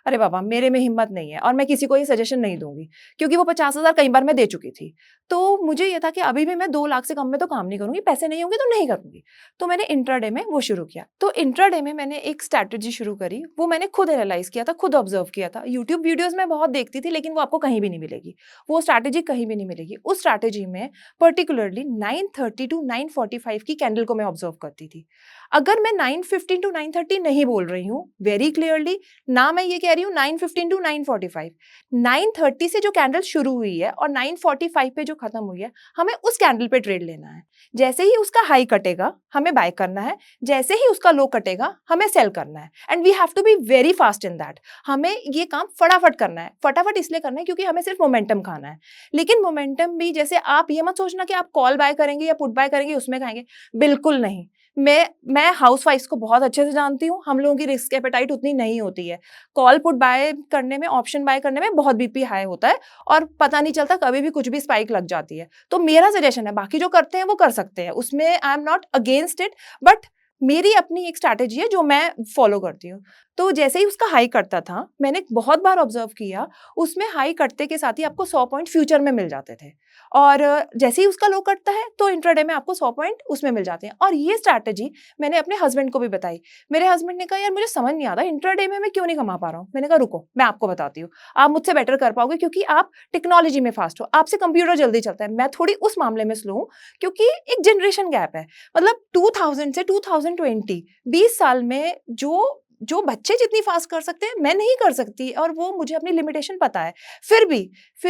अरे बाबा, मेरे में हिम्मत नहीं है, और मैं किसी को ये सजेशन नहीं दूंगी, क्योंकि वो 50,000 कई बार मैं दे चुकी थी। तो मुझे ये था कि अभी भी मैं 2 लाख से कम में तो काम नहीं करूंगी, पैसे नहीं होंगे तो नहीं करूंगी। तो मैंने इंट्राडे में वो शुरू किया। तो इंट्राडे में मैंने एक स्ट्रैटेजी शुरू करी, वो मैंने खुद एनालाइज किया था, खुद ऑब्जर्व किया था। यूट्यूब वीडियोज में बहुत देखती थी, लेकिन वो आपको कहीं भी नहीं मिलेगी, वो स्ट्रैटेजी कहीं भी नहीं मिलेगी। उस स्ट्रैटेजी में पर्टिकुलरली 9:30 टू 9:45 की कैंडल को मैं ऑब्जर्व करती थी। अगर मैं 9:15 टू 9:30 नहीं बोल रही हूँ, वेरी क्लियरली, ना मैं ये कह रही हूँ 9:15 टू 9:45, 9:30 से जो कैंडल शुरू हुई है और 9:45 पे जो खत्म हुई है, हमें उस कैंडल पे ट्रेड लेना है। जैसे ही उसका हाई कटेगा, हमें बाय करना है, जैसे ही उसका लो कटेगा, हमें सेल करना है। And we have to be very fast in that. हमें ये काम फटाफट करना है। फटाफट इसलिए करना है क्योंकि हमें सिर्फ मोमेंटम खाना है। लेकिन मोमेंटम भी, जैसे आप ये मत सोचना कि आप कॉल बाय करेंगे या पुट बाय करेंगे उसमें खाएंगे, बिल्कुल नहीं। मैं हाउसवाइफ्स को बहुत अच्छे से जानती हूँ, हम लोगों की रिस्क एपेटाइट उतनी नहीं होती है। कॉल पुट बाय करने में, ऑप्शन बाय करने में बहुत बीपी हाई होता है, और पता नहीं चलता, कभी भी कुछ भी स्पाइक लग जाती है। तो मेरा सजेशन है, बाकी जो करते हैं वो कर सकते हैं, उसमें I am not against it, but मेरी अपनी एक स्ट्रैटेजी है जो मैं फॉलो करती हूँ। तो जैसे ही उसका हाई करता था, मैंने बहुत बार ऑब्जर्व किया, उसमें हाई करते के साथ ही आपको 100 पॉइंट फ्यूचर में मिल जाते थे। और जैसे ही उसका लो कटता है तो इंट्राडे में आपको 100 पॉइंट उसमें मिल जाते हैं। और ये स्ट्रैटेजी मैंने अपने हस्बैंड को भी बताई। मेरे हस्बैंड ने कहा यार मुझे समझ नहीं आता इंट्राडे में मैं क्यों नहीं कमा पा रहा हूँ। मैंने कहा रुको मैं आपको बताती हूँ, आप मुझसे बेटर कर पाओगे क्योंकि आप टेक्नोलॉजी में फास्ट हो, आपसे कंप्यूटर जल्दी चलता है, मैं थोड़ी उस मामले में स्लो हूँ क्योंकि एक जनरेशन गैप है। मतलब 2000 से 2020 20 साल में जो जो बच्चे जितनी फास्ट कर सकते हैं मैं नहीं कर सकती, और वो मुझे अपनी लिमिटेशन पता है। फिर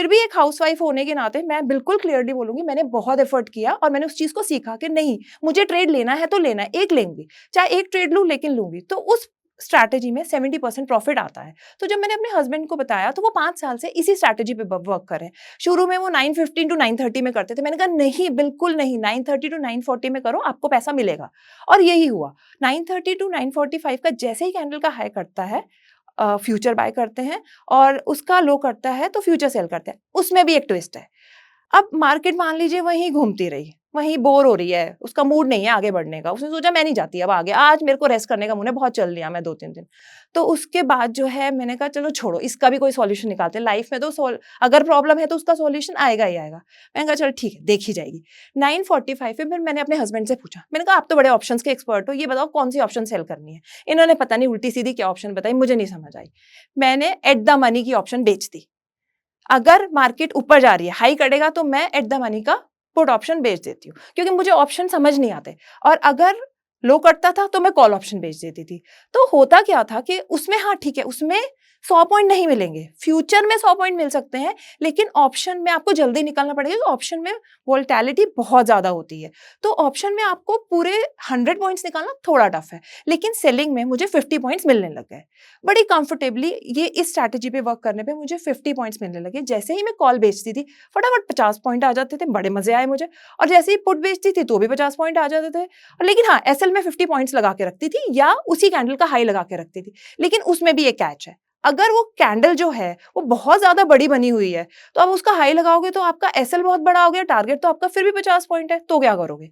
भी एक हाउसवाइफ होने के नाते मैं बिल्कुल क्लियरली बोलूंगी मैंने बहुत एफर्ट किया और मैंने उस चीज को सीखा कि नहीं मुझे ट्रेड लेना है तो लेना है, एक लेंगी चाहे एक ट्रेड लूं लेकिन लूंगी। तो उस स्ट्रैटेजी में 70% प्रॉफिट आता है। तो जब मैंने अपने हस्बैंड को बताया तो वो 5 साल से इसी स्ट्रैटेजी पे वर्क कर रहे हैं। शुरू में वो 9:15 टू 9:30 में करते थे, मैंने कहा नहीं बिल्कुल नहीं, 9:30 टू 9:40 में करो आपको पैसा मिलेगा। और यही हुआ, 9:30 टू 9:45 का जैसे ही कैंडल का हाई करता है फ्यूचर बाय करते हैं और उसका लो करता है तो फ्यूचर सेल करते हैं। उसमें भी एक ट्विस्ट है। अब मार्केट मान लीजिए वहीं घूमती रही, वहीं बोर हो रही है, उसका मूड नहीं है आगे बढ़ने का, उसने सोचा मैं नहीं जाती अब आगे, आज मेरे को रेस्ट करने का मूड है, बहुत चल लिया मैं 2-3 दिन। तो उसके बाद जो है मैंने कहा चलो छोड़ो, इसका भी कोई सॉल्यूशन निकालते हैं, लाइफ में तो अगर प्रॉब्लम है तो उसका सॉल्यूशन आएगा ही आएगा। मैंने कहा चलो ठीक है देखी जाएगी। 9:45 पे फिर मैंने अपने हस्बैंड से पूछा, मैंने कहा आप तो बड़े ऑप्शंस के एक्सपर्ट हो, ये बताओ कौन सी ऑप्शन सेल करनी है। इन्होंने पता नहीं उल्टी सीधी क्या ऑप्शन बताई, मुझे नहीं समझ आई। मैंने एट द मनी की ऑप्शन बेच दी। अगर मार्केट ऊपर जा रही है, हाई करेगा तो मैं एट द मनी का पुट ऑप्शन बेच देती हूँ क्योंकि मुझे ऑप्शन समझ नहीं आते। और अगर लो करता था तो मैं कॉल ऑप्शन बेच देती थी। तो होता क्या था कि उसमें हाँ ठीक है, उसमें 100 पॉइंट नहीं मिलेंगे, फ्यूचर में 100 पॉइंट मिल सकते हैं, लेकिन ऑप्शन में आपको जल्दी निकलना पड़ेगा क्योंकि ऑप्शन में वोलेटिलिटी बहुत ज्यादा होती है। तो ऑप्शन में आपको पूरे 100 पॉइंट्स निकालना थोड़ा टफ है, लेकिन सेलिंग में मुझे 50 पॉइंट्स मिलने लग गए बड़ी कंफर्टेबली। ये इस स्ट्रैटेजी पे वर्क करने पे मुझे 50 पॉइंट्स मिलने लगे। जैसे ही मैं कॉल बेचती थी फटाफट 50 पॉइंट आ जाते थे, बड़े मजे आए मुझे। और जैसे ही पुट बेचती थी तो भी 50 पॉइंट आ जाते थे। लेकिन हाँ एसएल में 50 पॉइंट्स लगा के रखती थी या उसी कैंडल का हाई लगा के रखती थी। लेकिन उसमें भी एक कैच है, अगर वो कैंडल जो है वो बहुत ज्यादा बड़ी बनी हुई है तो आप उसका हाई लगाओगे तो आपका एसएल बहुत बड़ा हो गया, टारगेट तो आपका फिर भी 50 पॉइंट है, तो क्या करोगे।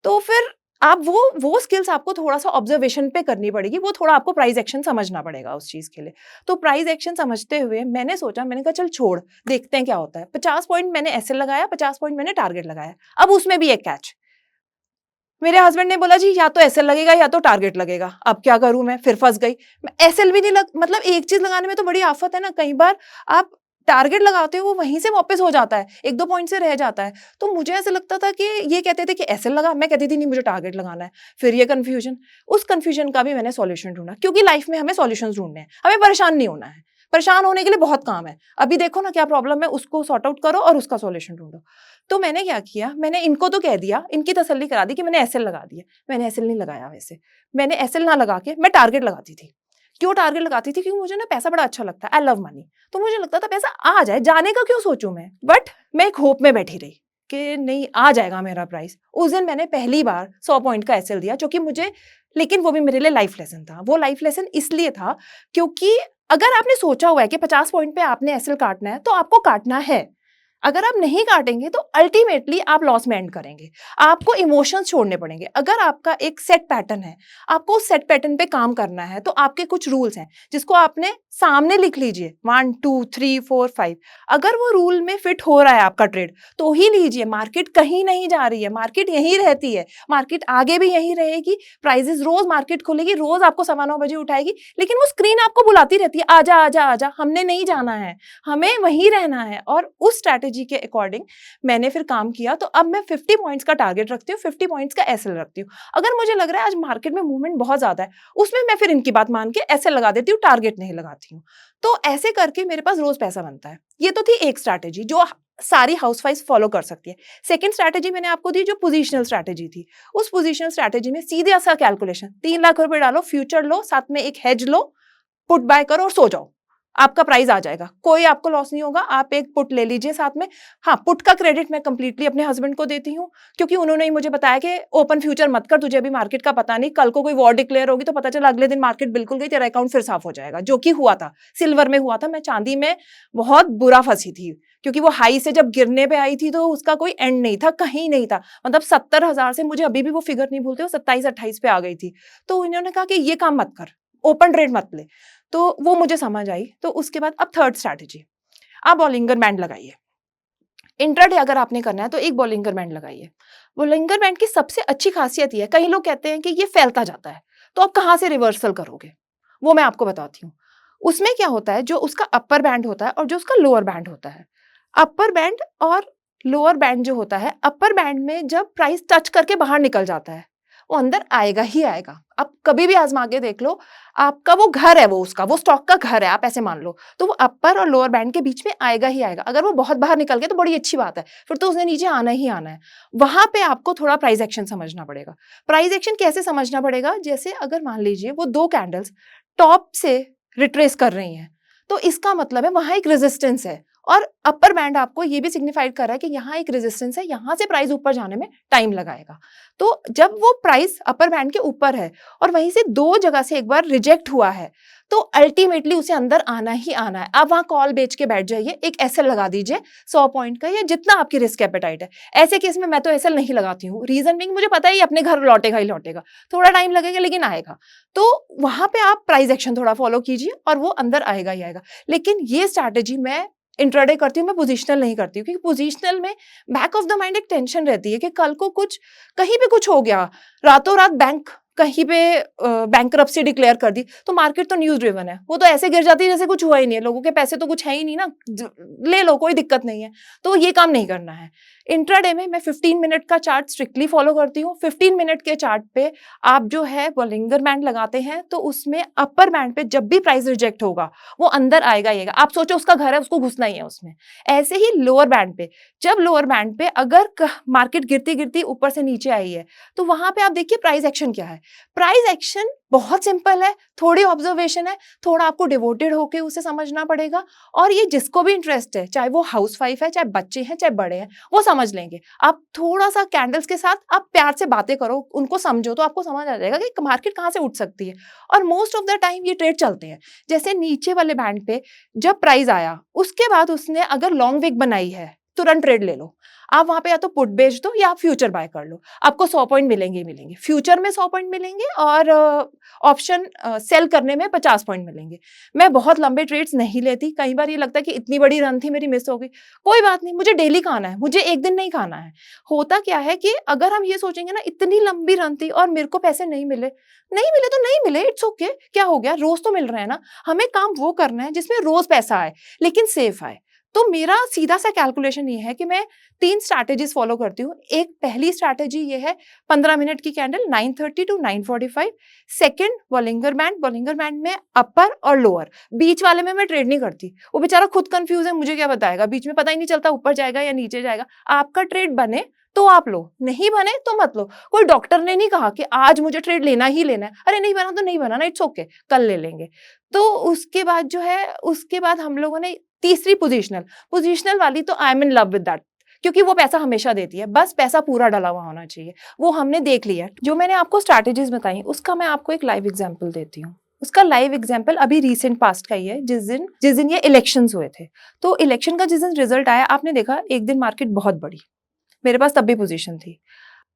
तो फिर आप वो स्किल्स आपको थोड़ा सा ऑब्जर्वेशन पे करनी पड़ेगी, वो थोड़ा आपको प्राइस एक्शन समझना पड़ेगा उस चीज के लिए। तो प्राइस एक्शन समझते हुए मैंने सोचा, मैंने कहा चल छोड़ देखते हैं क्या होता है। 50 पॉइंट मैंने एसएल लगाया, 50 पॉइंट मैंने टारगेट लगाया। अब उसमें भी एक कैच, मेरे हस्बैंड ने बोला जी या तो एसएल लगेगा या तो टारगेट लगेगा। अब क्या करूं, मैं फिर फंस गई। मैं एसएल भी नहीं मतलब एक चीज लगाने में तो बड़ी आफत है ना, कई बार आप टारगेट लगाते हो वो वहीं से वापस हो जाता है, 1-2 पॉइंट से रह जाता है। तो मुझे ऐसा लगता था कि ये कहते थे कि एसएल लगा, मैं कहती थी नहीं मुझे टारगेट लगाना है। फिर ये कंफ्यूजन, उस कंफ्यूजन का भी मैंने सॉल्यूशन ढूंढा क्योंकि लाइफ में हमें सॉल्यूशंस ढूंढने हैं, हमें परेशान नहीं होना है। परेशान होने के लिए बहुत काम है, अभी देखो ना क्या प्रॉब्लम है, उसको सॉर्ट आउट करो और उसका सॉल्यूशन ढूंढो। तो मैंने क्या किया, मैंने इनको तो कह दिया, इनकी तसल्ली करा दी कि मैंने एसएल लगा दिया। मैंने एसएल नहीं लगाया, वैसे मैंने एसएल ना लगा के मैं टारगेट लगाती थी। क्यों टारगेट लगाती थी, क्योंकि मुझे ना पैसा बड़ा अच्छा लगता है, आई लव मनी। तो मुझे लगता था पैसा आ जाए, जाने का क्यों सोचूं मैं। बट मैं एक होप में बैठी रही कि नहीं आ जाएगा मेरा प्राइस। उस दिन मैंने पहली बार 100 पॉइंट का एसएल दिया जो कि मुझे, लेकिन वो भी मेरे लिए लाइफ लेसन था। वो लाइफ लेसन इसलिए था क्योंकि अगर आपने सोचा हुआ है कि 50 पॉइंट पे आपने एसएल काटना है तो आपको काटना है। अगर आप नहीं काटेंगे तो अल्टीमेटली आप लॉस में एंड करेंगे। आपको इमोशंस छोड़ने पड़ेंगे। अगर आपका एक सेट पैटर्न है, आपको उस सेट पैटर्न पे काम करना है, तो आपके कुछ रूल्स हैं जिसको आपने सामने लिख लीजिए, 1 2 3 4 5। अगर वो रूल में फिट हो रहा है आपका ट्रेड तो ही लीजिए। मार्केट कहीं नहीं जा रही है, मार्केट यहीं रहती है, मार्केट आगे भी यहीं रहेगी। प्राइजेस रोज मार्केट खुलेगी, रोज आपको 9:15 बजे उठाएगी, लेकिन वो स्क्रीन आपको बुलाती रहती है, आजा आजा आजा। हमने नहीं जाना है, हमें वहीं रहना है। और उस स्ट्रैटेजी के अकॉर्डिंग मैंने फिर काम किया। तो अब मैं 50 पॉइंट्स का टारगेट रखती हूँ, 50 पॉइंट्स का एसएल रखती हूँ। अगर मुझे लग रहा है आज मार्केट में मूवमेंट बहुत ज्यादा है, उसमें मैं फिर इनकी बात मान के एसएल लगा देती हूँ, टारगेट नहीं लगाती हूँ। तो ऐसे करके मेरे पास रोज पैसा बनता है। ये तो थी एक स्ट्रैटेजी जो सारी हाउसवाइफ फॉलो कर सकती है। सेकंड स्ट्रैटेजी मैंने आपको दी जो पोजीशनल स्ट्रैटेजी थी। उस पोजीशनल स्ट्रैटेजी में सीधे सा कैलकुलेशन, 3 लाख रुपए डालो, फ्यूचर लो, साथ में एक हेज लो, पुट बाय करो और सो जाओ, आपका प्राइस आ जाएगा, कोई आपको लॉस नहीं होगा। आप एक पुट ले लीजिए साथ में। हाँ, पुट का क्रेडिट मैं कंप्लीटली अपने हस्बैंड को देती हूँ क्योंकि उन्होंने ही मुझे बताया कि ओपन फ्यूचर मत कर, तुझे अभी मार्केट का पता नहीं, कल को कोई वॉर डिक्लेयर होगी तो पता चला अगले दिन मार्केट बिल्कुल गई, तेरा अकाउंट फिर साफ हो जाएगा। जो कि हुआ था, सिल्वर में हुआ था। मैं चांदी में बहुत बुरा फंसी थी क्योंकि वो हाई से जब गिरने पे आई थी तो उसका कोई एंड नहीं था, कहीं नहीं था। मतलब 70,000 से, मुझे अभी भी वो फिगर नहीं भूलते, वो 27-28 पे आ गई थी। तो इन्होंने कहा कि ये काम मत कर, ओपन ट्रेड मत ले। तो वो मुझे समझ आई। तो उसके बाद अब थर्ड स्ट्रैटेजी, आप बॉलिंगर बैंड लगाइए। इंट्राडे अगर आपने करना है तो एक बोलिंगर बैंड लगाइए। बोलिंगर बैंड की सबसे अच्छी खासियत ये है, कई लोग कहते हैं कि ये फैलता जाता है, तो आप कहाँ से रिवर्सल करोगे? वो मैं आपको बताती हूँ। उसमें क्या होता है, जो उसका अपर बैंड होता है और जो उसका लोअर बैंड होता है। अपर बैंड और लोअर बैंड जो होता है, अपर बैंड में जब प्राइस टच करके बाहर निकल जाता है, वो अंदर आएगा ही आएगा। आप कभी भी आज़मा के देख लो, आपका वो घर है, वो उसका, वो स्टॉक का घर है, आप ऐसे मान लो। तो वो अपर और लोअर बैंड के बीच में आएगा ही आएगा। अगर वो बहुत बाहर निकल गया तो बड़ी अच्छी बात है, फिर तो उसने नीचे आना ही आना है। वहाँ पे आपको थोड़ा प्राइस एक्शन समझना पड़ेगा। प्राइस एक्शन कैसे समझना पड़ेगा? जैसे अगर मान लीजिए वो 2 कैंडल्स टॉप से रिट्रेस कर रही हैं, तो इसका मतलब है वहाँ एक रेजिस्टेंस है और अपर बैंड आपको ये भी सिग्निफाइड कर रहा है कि यहाँ एक रेजिस्टेंस है, यहाँ से प्राइस ऊपर जाने में टाइम लगाएगा। तो जब वो प्राइस अपर बैंड के ऊपर है और वहीं से 2 जगह से एक बार रिजेक्ट हुआ है, तो अल्टीमेटली उसे अंदर आना ही आना है। आप वहाँ कॉल बेच के बैठ जाइए, एक एसएल लगा दीजिए 100 पॉइंट का या जितना आपकी रिस्क एपेटाइट है। ऐसे केस में मैं तो एसएल नहीं लगाती हूँ। रीजन बीइंग मुझे पता है ये अपने घर लौटेगा ही लौटेगा। थोड़ा टाइम लगेगा लेकिन आएगा। तो वहाँ पे आप प्राइस एक्शन थोड़ा फॉलो कीजिए और वो अंदर आएगा ही आएगा। लेकिन ये स्ट्रैटेजी मैं इंट्राडे करती हूँ, मैं पोजिशनल नहीं करती हूँ, क्योंकि पोजिशनल में बैक ऑफ द माइंड एक टेंशन रहती है कि कल को कुछ कहीं पे कुछ हो गया, रातों रात बैंक कहीं पे बैंकरप्सी डिक्लेयर कर दी, तो मार्केट तो न्यूज ड्रिवन है, वो तो ऐसे गिर जाती है जैसे कुछ हुआ ही नहीं है, लोगों के पैसे तो कुछ है ही नहीं ना, ले लो कोई दिक्कत नहीं है। तो ये काम नहीं करना है। इंट्राडे में मैं 15 मिनट का चार्ट स्ट्रिक्टली फॉलो करती हूँ। 15 मिनट के चार्ट पे आप जो है बोलिंगर बैंड लगाते हैं, तो उसमें अपर बैंड पे जब भी प्राइस रिजेक्ट होगा वो अंदर आएगा ही आएगा। आप सोचो उसका घर है, उसको घुसना ही है उसमें। ऐसे ही लोअर बैंड पे, जब लोअर बैंड पे अगर मार्केट गिरती गिरती ऊपर से नीचे आई है, तो वहां पे आप देखिए प्राइस एक्शन क्या है। प्राइस एक्शन बहुत सिंपल है, थोड़ी ऑब्जर्वेशन है, थोड़ा आपको डिवोटेड होके उसे समझना पड़ेगा। और ये जिसको भी इंटरेस्ट है, चाहे वो हाउसवाइफ है, चाहे बच्चे हैं, चाहे बड़े हैं, वो समझ लेंगे। आप थोड़ा सा कैंडल्स के साथ आप प्यार से बातें करो, उनको समझो, तो आपको समझ आ जाएगा कि मार्केट कहाँ से उठ सकती है। और मोस्ट ऑफ द टाइम ये ट्रेड चलते हैं। जैसे नीचे वाले बैंड पे जब प्राइस आया, उसके बाद उसने अगर लॉन्ग विक बनाई है, तुरंत ट्रेड ले लो। आप वहां पे या तो पुट बेच दो या आप फ्यूचर बाय कर लो। आपको 100 पॉइंट मिलेंगे ही मिलेंगे। फ्यूचर में 100 पॉइंट मिलेंगे और ऑप्शन सेल करने में 50 पॉइंट मिलेंगे। मैं बहुत लंबे ट्रेड्स नहीं लेती। कई बार ये लगता है कि इतनी बड़ी रन थी, मेरी मिस हो गई। कोई बात नहीं, मुझे डेली खाना है, मुझे एक दिन नहीं खाना है। होता क्या है कि अगर हम ये सोचेंगे ना, इतनी लंबी रन थी और मेरे को पैसे नहीं मिले, नहीं मिले तो नहीं मिले, इट्स ओके। क्या हो गया, रोज तो मिल रहे हैं ना। हमें काम वो करना है जिसमें रोज पैसा आए लेकिन सेफ आए। तो मेरा सीधा सा कैलकुलेशन ये है कि मैं 3 स्ट्रैटेजीज फॉलो करती हूँ। एक पहली स्ट्रैटेजी ये है 15 मिनट की candle 9:30 to 9:45। Second Bollinger band में अपर और लोअर, बीच वाले में मैं ट्रेड नहीं करती। वो बेचारा खुद कंफ्यूज है, मुझे क्या बताएगा, बीच में पता ही नहीं चलता ऊपर जाएगा या नीचे जाएगा। आपका ट्रेड बने तो आप लो, नहीं बने तो मत लो। कोई डॉक्टर ने नहीं कहा कि आज मुझे ट्रेड लेना ही लेना है। अरे नहीं बना तो नहीं बना ना, इट्स ओके, कल ले लेंगे। तो उसके बाद जो है, उसके बाद हम लोगों ने तीसरी पोजिशनल वाली, तो I am in love with that, क्योंकि वो पैसा हमेशा देती है। बस पैसा पूरा डला हुआ होना चाहिए, वो हमने देख लिया। जो मैंने आपको स्ट्रैटेजीज बताई, उसका मैं आपको एक लाइव एग्जांपल देती हूँ। उसका लाइव एग्जांपल अभी रीसेंट पास्ट का ही है, जिस दिन ये इलेक्शंस हुए थे। तो इलेक्शन का जिस दिन रिजल्ट आया, आपने देखा एक दिन मार्केट बहुत बढ़ी, मेरे पास तब भी पोजीशन थी।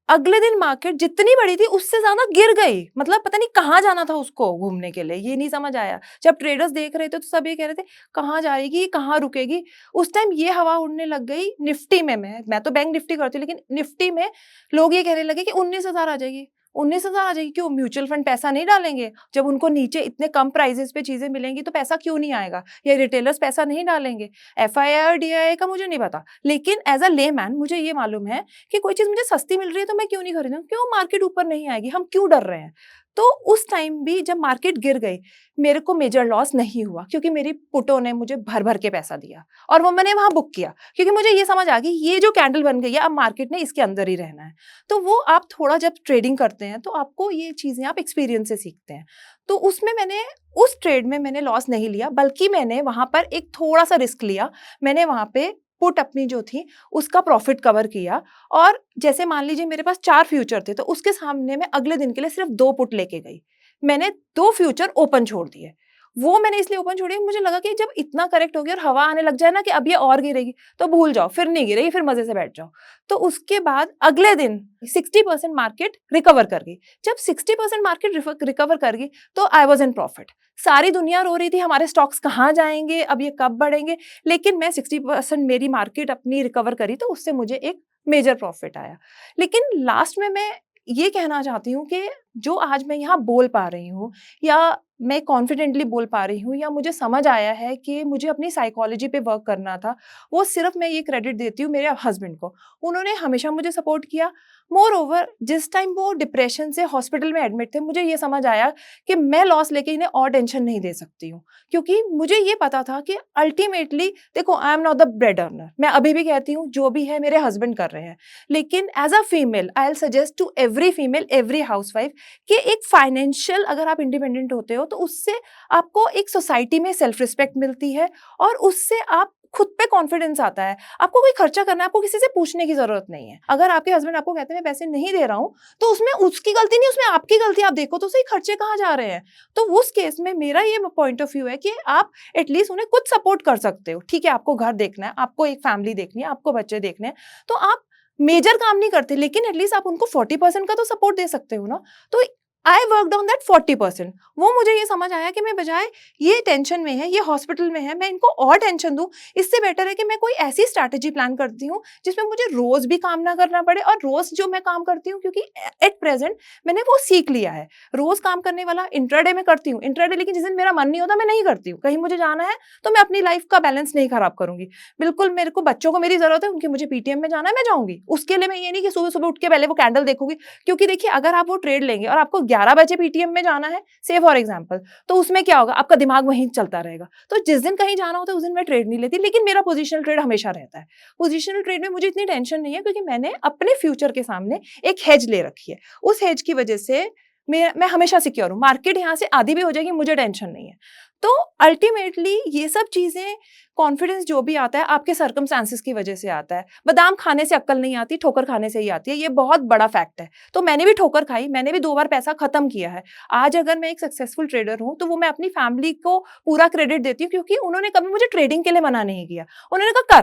अगले दिन मार्केट जितनी बड़ी थी उससे ज्यादा गिर गई। मतलब पता नहीं कहाँ जाना था उसको घूमने के लिए, ये नहीं समझ आया। जब ट्रेडर्स देख रहे थे तो सब ये कह रहे थे कहाँ जाएगी, कहाँ रुकेगी। उस टाइम ये हवा उड़ने लग गई निफ्टी में। मैं तो बैंक निफ्टी करती हूँ, लेकिन निफ्टी में लोग ये कहने लगे कि 19,000 आ जाएगी, 19,000 आ जाएगी। क्यों म्यूचुअल फंड पैसा नहीं डालेंगे? जब उनको नीचे इतने कम प्राइजेस पे चीजें मिलेंगी तो पैसा क्यों नहीं आएगा? या रिटेलर्स पैसा नहीं डालेंगे? FII DII का मुझे नहीं पता, लेकिन एज अ लेमैन मुझे ये मालूम है कि कोई चीज मुझे सस्ती मिल रही है तो मैं क्यों नहीं खरीदूं? क्यों मार्केट ऊपर नहीं आएगी, हम क्यों डर रहे हैं? तो उस टाइम भी जब मार्केट गिर गई, मेरे को मेजर लॉस नहीं हुआ, क्योंकि मेरी पुटों ने मुझे भर भर के पैसा दिया और वो मैंने वहां बुक किया, क्योंकि मुझे ये समझ आ गई ये जो कैंडल बन गई है, अब मार्केट ने इसके अंदर ही रहना है। तो वो आप थोड़ा जब ट्रेडिंग करते हैं तो आपको ये चीजें आप एक्सपीरियंस से सीखते हैं। तो उसमें मैंने उस ट्रेड में मैंने लॉस नहीं लिया, बल्कि मैंने वहां पर एक थोड़ा सा रिस्क लिया। मैंने वहां पे पुट अपनी जो थी उसका प्रॉफिट कवर किया। और जैसे मान लीजिए मेरे पास 4 फ्यूचर थे, तो उसके सामने मैं अगले दिन के लिए सिर्फ 2 पुट लेके गई। मैंने 2 फ्यूचर ओपन छोड़ दिए। वो मैंने इसलिए ओपन छोड़ी, मुझे लगा कि जब इतना करेक्ट हो गया और हवा आने लग जाए ना कि अब ये और गिरेगी, तो भूल जाओ, फिर नहीं गिरेगी, फिर मजे से बैठ जाओ। तो उसके बाद अगले दिन 60% मार्केट रिकवर कर गई। जब 60% मार्केट रिकवर कर गई तो आई वाज इन प्रॉफिट। सारी दुनिया रो रही थी हमारे स्टॉक्स कहाँ जाएंगे, अब ये कब बढ़ेंगे, लेकिन मैं 60% मेरी मार्केट अपनी रिकवर करी तो उससे मुझे एक मेजर प्रॉफिट आया। लेकिन लास्ट में मैं ये कहना चाहती हूँ कि जो आज मैं यहाँ बोल पा रही हूँ, या मैं कॉन्फिडेंटली बोल पा रही हूँ, या मुझे समझ आया है कि मुझे अपनी साइकोलॉजी पे वर्क करना था, वो सिर्फ मैं ये क्रेडिट देती हूँ मेरे हस्बैंड को। उन्होंने हमेशा मुझे सपोर्ट किया। मोर ओवर जिस टाइम वो डिप्रेशन से हॉस्पिटल में एडमिट थे, मुझे ये समझ आया कि मैं लॉस लेके इन्हें और टेंशन नहीं दे सकती हूँ, क्योंकि मुझे ये पता था कि अल्टीमेटली देखो, I am not the bread earner. मैं अभी भी कहती हूँ जो भी है मेरे हस्बैंड कर रहे हैं, लेकिन as a female I will suggest to every female, every housewife, कि एक फाइनेंशियल अगर आप इंडिपेंडेंट होते हो तो उससे आपको एक सोसाइटी में सेल्फ रिस्पेक्ट मिलती है, और उससे आप खुद पे कॉन्फिडेंस आता है। आपको कोई खर्चा करना है, आपको किसी से पूछने की जरूरत नहीं है। अगर आपके हस्बैंड आपको कहते हैं मैं पैसे नहीं दे रहा हूँ, तो उसमें उसकी गलती नहीं, उसमें आपकी गलती। आप देखो तो सही खर्चे कहाँ जा रहे हैं। तो उस केस में मेरा ये पॉइंट ऑफ व्यू है कि आप एटलीस्ट उन्हें कुछ सपोर्ट कर सकते हो। ठीक है, आपको घर देखना है, आपको एक फैमिली देखनी है, आपको बच्चे देखने हैं, तो आप मेजर काम नहीं करते, लेकिन एटलीस्ट आप उनको 40% का तो सपोर्ट दे सकते हो ना। तो आई वर्कड ऑन दैट 40%। वो मुझे ये समझ आया कि मैं बजाय ये टेंशन में है, ये हॉस्पिटल में है, मैं इनको और टेंशन दूं, इससे बेटर है कि मैं कोई ऐसी स्ट्रैटेजी प्लान करती हूँ जिसमें मुझे रोज भी काम ना करना पड़े। और रोज जो मैं काम करती हूँ, क्योंकि एट प्रेजेंट मैंने वो सीख लिया है, रोज काम करने वाला इंट्राडे में करती हूँ। इंट्राडे लेकिन जिस दिन मेरा मन नहीं होता मैं नहीं करती हूँ। कहीं मुझे जाना है तो मैं अपनी लाइफ का बैलेंस नहीं खराब करूंगी। बिल्कुल, मेरे को बच्चों को मेरी जरूरत है, उनकी मुझे पीटीएम में जाना है, मैं जाऊंगी। उसके लिए मैं ये नहीं कि सुबह सुबह उठ के पहले वो कैंडल देखूंगी, क्योंकि देखिए अगर आप वो ट्रेड लेंगे और आपको 11 बजे पीटीएम में जाना है, से फॉर एग्जांपल, तो उसमें क्या होगा, आपका दिमाग वहीं चलता रहेगा। तो जिस दिन कहीं जाना होता है उस दिन मैं ट्रेड नहीं लेती, लेकिन मेरा पोजिशनल ट्रेड हमेशा रहता है। पोजिशनल ट्रेड में मुझे इतनी टेंशन नहीं है, क्योंकि मैंने अपने फ्यूचर के सामने एक हेज ले रखी है। उस हेज की वजह से मैं हमेशा सिक्योर हूँ। मार्केट यहाँ से आधी भी हो जाएगी, मुझे टेंशन नहीं है। तो अल्टीमेटली ये सब चीजें, कॉन्फिडेंस जो भी आता है आपके सर्कमस्टांसेस की वजह से आता है। बादाम खाने से अक्ल नहीं आती, ठोकर खाने से ही आती है। ये बहुत बड़ा फैक्ट है। तो मैंने भी ठोकर खाई, मैंने भी 2 बार पैसा खत्म किया है। आज अगर मैं एक सक्सेसफुल ट्रेडर हूँ तो वो मैं अपनी फैमिली को पूरा क्रेडिट देती हूँ, क्योंकि उन्होंने कभी मुझे ट्रेडिंग के लिए मना नहीं किया। उन्होंने कहा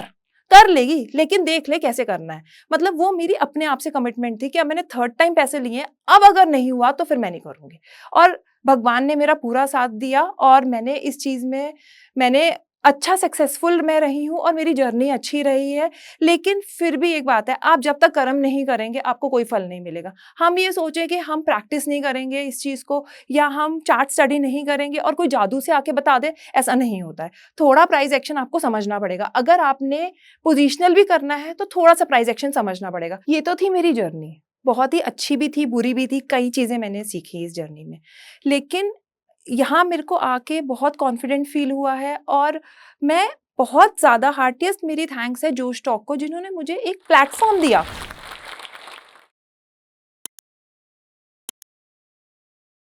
कर लेगी, लेकिन देख ले कैसे करना है। मतलब वो मेरी अपने आप से कमिटमेंट थी कि अब मैंने थर्ड टाइम पैसे लिए, अब अगर नहीं हुआ तो फिर मैं नहीं करूंगी। और भगवान ने मेरा पूरा साथ दिया, और मैंने इस चीज में मैंने अच्छा सक्सेसफुल मैं रही हूँ, और मेरी जर्नी अच्छी रही है। लेकिन फिर भी एक बात है, आप जब तक कर्म नहीं करेंगे आपको कोई फल नहीं मिलेगा। हम ये सोचे कि हम प्रैक्टिस नहीं करेंगे इस चीज को, या हम चार्ट स्टडी नहीं करेंगे और कोई जादू से आके बता दे, ऐसा नहीं होता है। थोड़ा प्राइस एक्शन आपको समझना पड़ेगा। अगर आपने पोजिशनल भी करना है तो थोड़ा सा प्राइस एक्शन समझना पड़ेगा। ये तो थी मेरी जर्नी, बहुत ही अच्छी भी थी, बुरी भी थी, कई चीजें मैंने सीखी इस जर्नी में। लेकिन यहाँ मेरे को आके बहुत कॉन्फिडेंट फील हुआ है, और मैं बहुत ज़्यादा हार्टिएस्ट मेरी थैंक्स है जो स्टॉक को, जिन्होंने मुझे एक प्लेटफॉर्म दिया